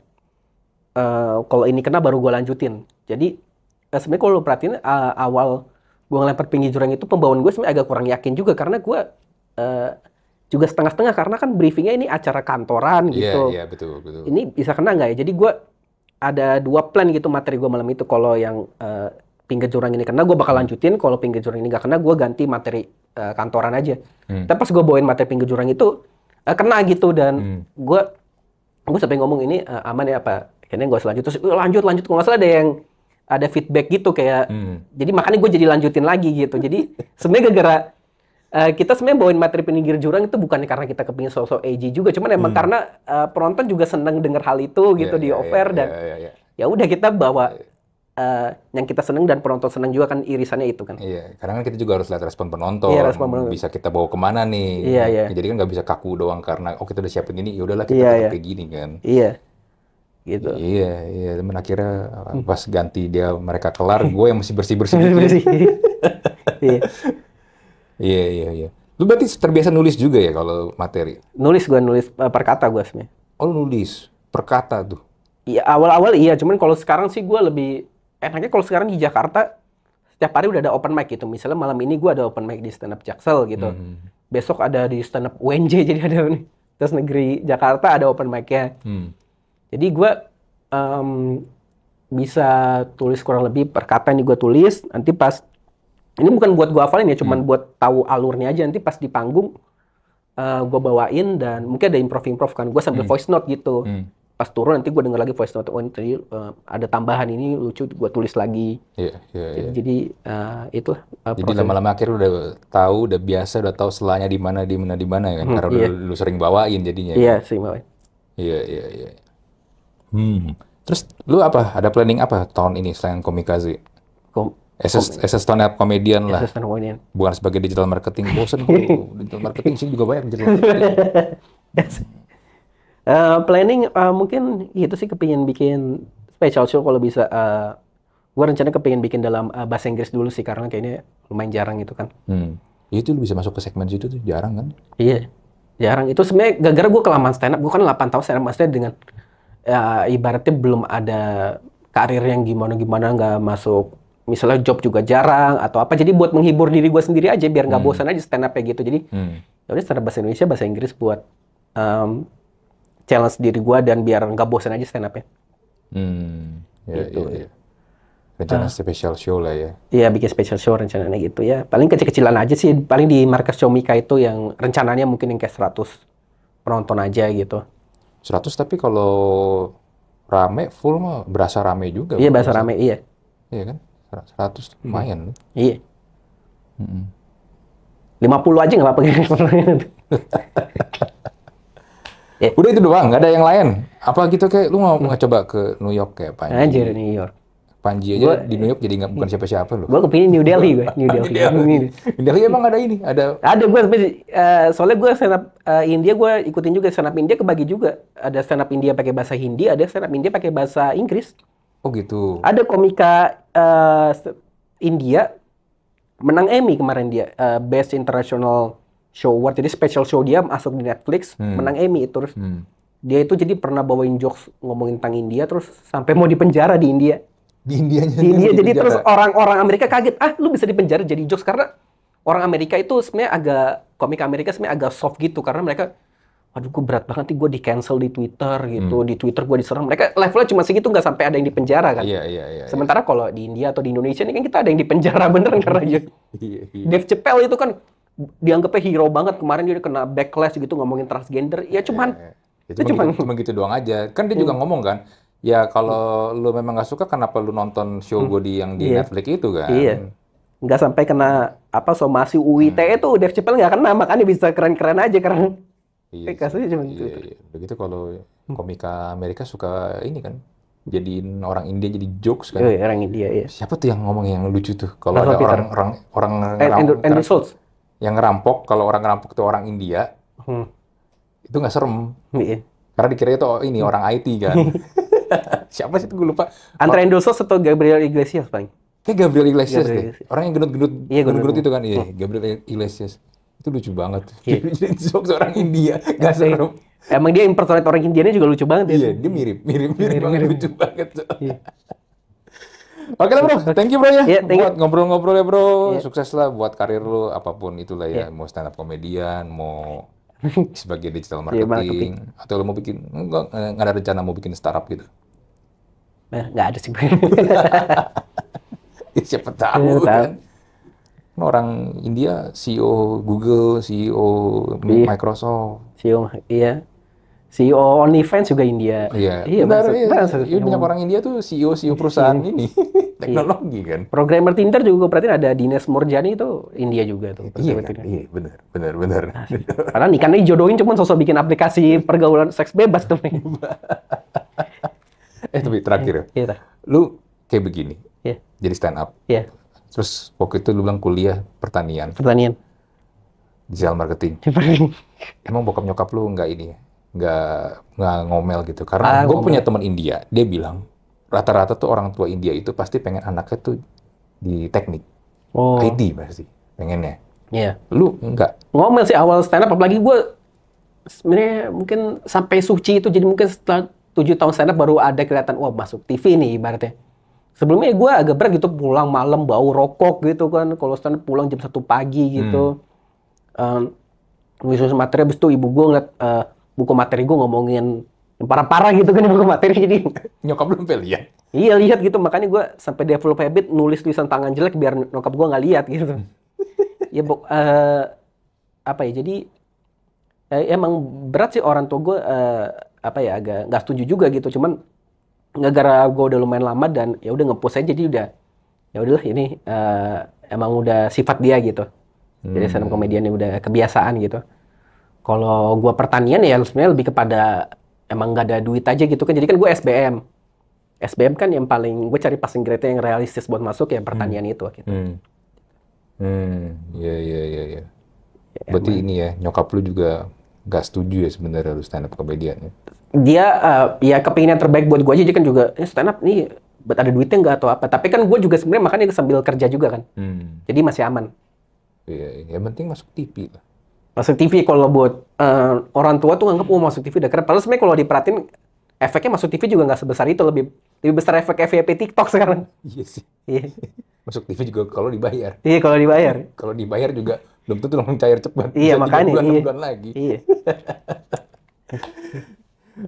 Kalau ini kena baru gue lanjutin. Jadi sebenarnya kalau lo perhatiin awal gue ngelempar pinggir jurang itu pembawaan gue sebenarnya agak kurang yakin juga karena gue juga setengah-setengah karena kan briefingnya ini acara kantoran gitu. Iya, betul. Ini bisa kena nggak ya? Jadi gue ada 2 plan gitu materi gue malam itu. Kalau yang pinggir jurang ini kena, gue bakal lanjutin. Kalau pinggir jurang ini nggak kena, gue ganti materi kantoran aja. Tapi pas gue bawain materi pinggir jurang itu kena gitu dan gue sampai ngomong ini aman ya apa? Kayaknya gue lanjut terus lanjut. Kalau nggak salah ada feedback gitu kayak. Jadi makanya gue jadi lanjutin lagi gitu. Jadi sebenarnya gara-gara kita sebenarnya bawain materi pinggir jurang itu bukan karena kita kepingin sosok edgy juga, cuman emang karena penonton juga seneng denger hal itu gitu di offer dan ya udah kita bawa yang kita seneng dan penonton seneng juga kan irisannya itu kan. Iya, karena kan kita juga harus lihat respon penonton. Iya, respon penonton. Bisa kita bawa kemana nih. Iya. Jadi kan nggak bisa kaku doang karena kita udah siapin ini, ya udahlah kita tetap kayak gini kan. Iya. gitu. Iya. Temen akhirnya pas ganti mereka kelar, gue yang masih bersih-bersih. Iya. Iya. Lu berarti terbiasa nulis juga ya kalau materi? Gue nulis per kata gue sebenarnya. Oh, lu nulis per kata tuh? Iya, awal-awal iya, cuman kalau sekarang sih gue lebih enaknya kalau sekarang di Jakarta setiap hari udah ada open mic gitu. Misalnya malam ini gue ada open mic di stand up Jaksel gitu. Besok ada di stand up UNJ jadi ada nih. Terus negeri Jakarta ada open mic-nya. Jadi gue bisa tulis kurang lebih per kata nih gue tulis. Nanti pas ini bukan buat gue hafalin ya, cuman buat tahu alurnya aja. Nanti pas di panggung gue bawain dan mungkin ada improv kan. Gue sambil voice note gitu. Pas turun nanti gue denger lagi voice note. Oh ini tadi ada tambahan ini lucu, gue tulis lagi. Iya. Jadi itulah. Jadi lama-lama akhirnya udah tahu, udah biasa, udah tahu selanya di mana ya kan. Karena lu sering bawain jadinya. Iya, sering bawain. Iya. Terus lu apa? Ada planning apa tahun ini selain Komikaze? As a stand-up comedian lah. Bukan sebagai digital marketing. Bosen bro. Digital marketing sih juga banyak digital marketing. Planning mungkin itu sih kepingin bikin special show kalau bisa. Gue rencana kepingin bikin dalam bahasa Inggris dulu sih karena kayaknya lumayan jarang gitu kan. Itu lu bisa masuk ke segmen situ tuh jarang kan? Iya, jarang. Itu sebenarnya gara-gara gue kelamaan stand up. Gue kan 8 tahun stand up maksudnya dengan ibaratnya belum ada karir yang gimana nggak masuk. Misalnya job juga jarang atau apa. Jadi buat menghibur diri gue sendiri aja biar nggak bosan aja stand up kayak gitu. Jadi ya stand up bahasa Indonesia, bahasa Inggris buat challenge diri gue dan biar nggak bosan aja stand up-nya. Gitu. Iya. Rencana special show lah ya. Iya, bikin special show rencananya gitu ya. Paling kecil-kecilan aja sih. Paling di markas Comika itu yang rencananya mungkin yang kayak 100 penonton aja gitu. 100 tapi kalau rame full mah berasa rame juga. Iya, berasa rame, iya. Iya kan? 100 lumayan. Iya. 50 aja nggak apa-apa. Udah itu doang, nggak ada yang lain. Apa gitu kayak lu mau coba ke New York kayak Panji? Anjir, New York. Panji aja di New York jadi bukan siapa-siapa loh. Gue kepingin New Delhi gue. New Delhi emang ada ini? Ada gue soalnya gue stand up India gue ikutin juga. Stand up India kebagi juga. Ada stand up India pakai bahasa Hindi, ada stand up India pakai bahasa Inggris. Oh gitu. Ada komika India menang Emmy kemarin dia, Best International Show Award. Jadi special show dia masuk di Netflix, menang Emmy itu. Terus dia itu jadi pernah bawain jokes ngomongin tentang India, terus sampai mau dipenjara di India. Di India jadi terus orang Amerika kaget, lu bisa dipenjara jadi jokes karena orang Amerika itu sebenarnya komik Amerika sebenarnya agak soft gitu karena mereka, aduh gue berat banget nih gue di cancel di Twitter gitu, di Twitter gue diserang, mereka levelnya cuma segitu nggak sampai ada yang dipenjara kan. Iya. Sementara kalau di India atau di Indonesia ini kan kita ada yang dipenjara beneran karena Dave Chappelle itu kan dianggapnya hero banget, kemarin dia kena backlash gitu ngomongin transgender, ya cuman cuma gitu doang aja, kan dia juga ngomong kan. Ya kalau lu memang nggak suka, kenapa lu nonton show gue yang di Netflix itu kan? Iya. Nggak sampai kena somasi UU ITE itu Dave Chappelle nggak kena, makanya bisa keren-keren aja karena kasusnya cuma gitu. Iya. Begitu kalau komika Amerika suka ini kan, jadiin orang India jadi jokes kan? Iya, orang India ya. Siapa tuh yang ngomong yang lucu tuh? Kalau ada orang Andrew Schultz yang ngerampok, kalau orang ngerampok itu orang India, itu nggak serem. Iya. Karena dikira itu orang IT kan. Siapa sih itu gue lupa. Antara Andrew Schultz atau Gabriel Iglesias paling. Kayak Gabriel Iglesias deh. Orang yang gendut-gendut. Iya, gendut itu kan. Iya, Gabriel Iglesias. Itu lucu banget. Jadi jokes orang India. Gak serem. Emang dia impersonate orang Indianya juga lucu banget. Iya, dia mirip banget. Lucu banget. Oke lah bro, thank you bro ya. Buat ngobrol-ngobrol ya bro. Sukses lah buat karir lu, apapun itulah ya. Mau stand up comedian, mau sebagai digital marketing, atau lo mau bikin, nggak ada rencana mau bikin startup gitu? Nggak ada sih. Siapa tahu kan. Orang India, CEO Google, CEO Microsoft. CEO OnlyFans juga India. Iya benar. Banyak orang India tuh CEO perusahaan ini. Teknologi kan. Programmer Tinder juga berarti ada Dinesh Morjani itu India juga tuh. Iya, benar. Karena nikahnya dijodohin cuma sosok bikin aplikasi pergaulan seks bebas tuh. Tapi terakhir, lu kayak begini, jadi stand up. Terus waktu itu lu bilang kuliah pertanian. Digital marketing. Emang bokap nyokap lu nggak ini ya? nggak ngomel gitu. Karena gue punya teman India, dia bilang rata-rata tuh orang tua India itu pasti pengen anaknya tuh di teknik, IT pasti pengennya. Iya. Lu enggak? Ngomel sih awal stand up, apalagi gue sebenarnya mungkin sampai suci itu, jadi mungkin setelah 7 tahun stand up baru ada kelihatan, wah masuk TV nih ibaratnya. Sebelumnya gue agak berat gitu, pulang malam bau rokok gitu kan, kalau stand up pulang jam 1 pagi gitu. Nulis materi, habis itu ibu gue ngeliat buku materi gue ngomongin yang parah-parah gitu kan di buku materi, jadi Nyokap lu sampai lihat? iya lihat gitu, makanya gue sampai develop habit nulis tulisan tangan jelek biar nyokap gue nggak lihat gitu. Ya apa ya, jadi emang berat sih orang tua gue, apa ya, agak nggak setuju juga gitu, cuman gara-gara gue udah lumayan lama dan ya udah nge-push aja, jadi udah ya udahlah ini emang udah sifat dia gitu. Jadi stand up komediannya udah kebiasaan gitu. Kalau gue pertanian ya sebenarnya lebih kepada emang nggak ada duit aja gitu kan. Jadi kan gue SBM. SBM kan yang paling gue cari passing grade yang realistis buat masuk ya pertanian itu gitu. Iya. Berarti ini ya, nyokap lu juga nggak setuju ya sebenarnya lu stand up komedian ya? Dia ya kepinginan terbaik buat gue aja, dia kan juga stand up nih buat ada duitnya nggak atau apa. Tapi kan gue juga sebenarnya makanya sambil kerja juga kan. Jadi masih aman. Iya, yang penting masuk TV lah. Masuk TV kalau buat orang tua tuh nganggap masuk TV udah keren. Padahal sebenarnya kalau diperhatiin efeknya masuk TV juga nggak sebesar itu, lebih besar efek FYP TikTok sekarang. Iya sih. Iya. Masuk TV juga kalau dibayar. Iya kalau dibayar. Kalau dibayar juga belum tentu langsung cair cepat. Iya makanya. 3 bulan, iya. 6 bulan lagi. Iya.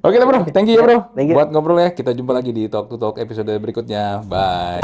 Oke lah bro, thank you ya bro. Thank you. Buat ngobrol ya, kita jumpa lagi di Talk to Talk episode berikutnya. Bye.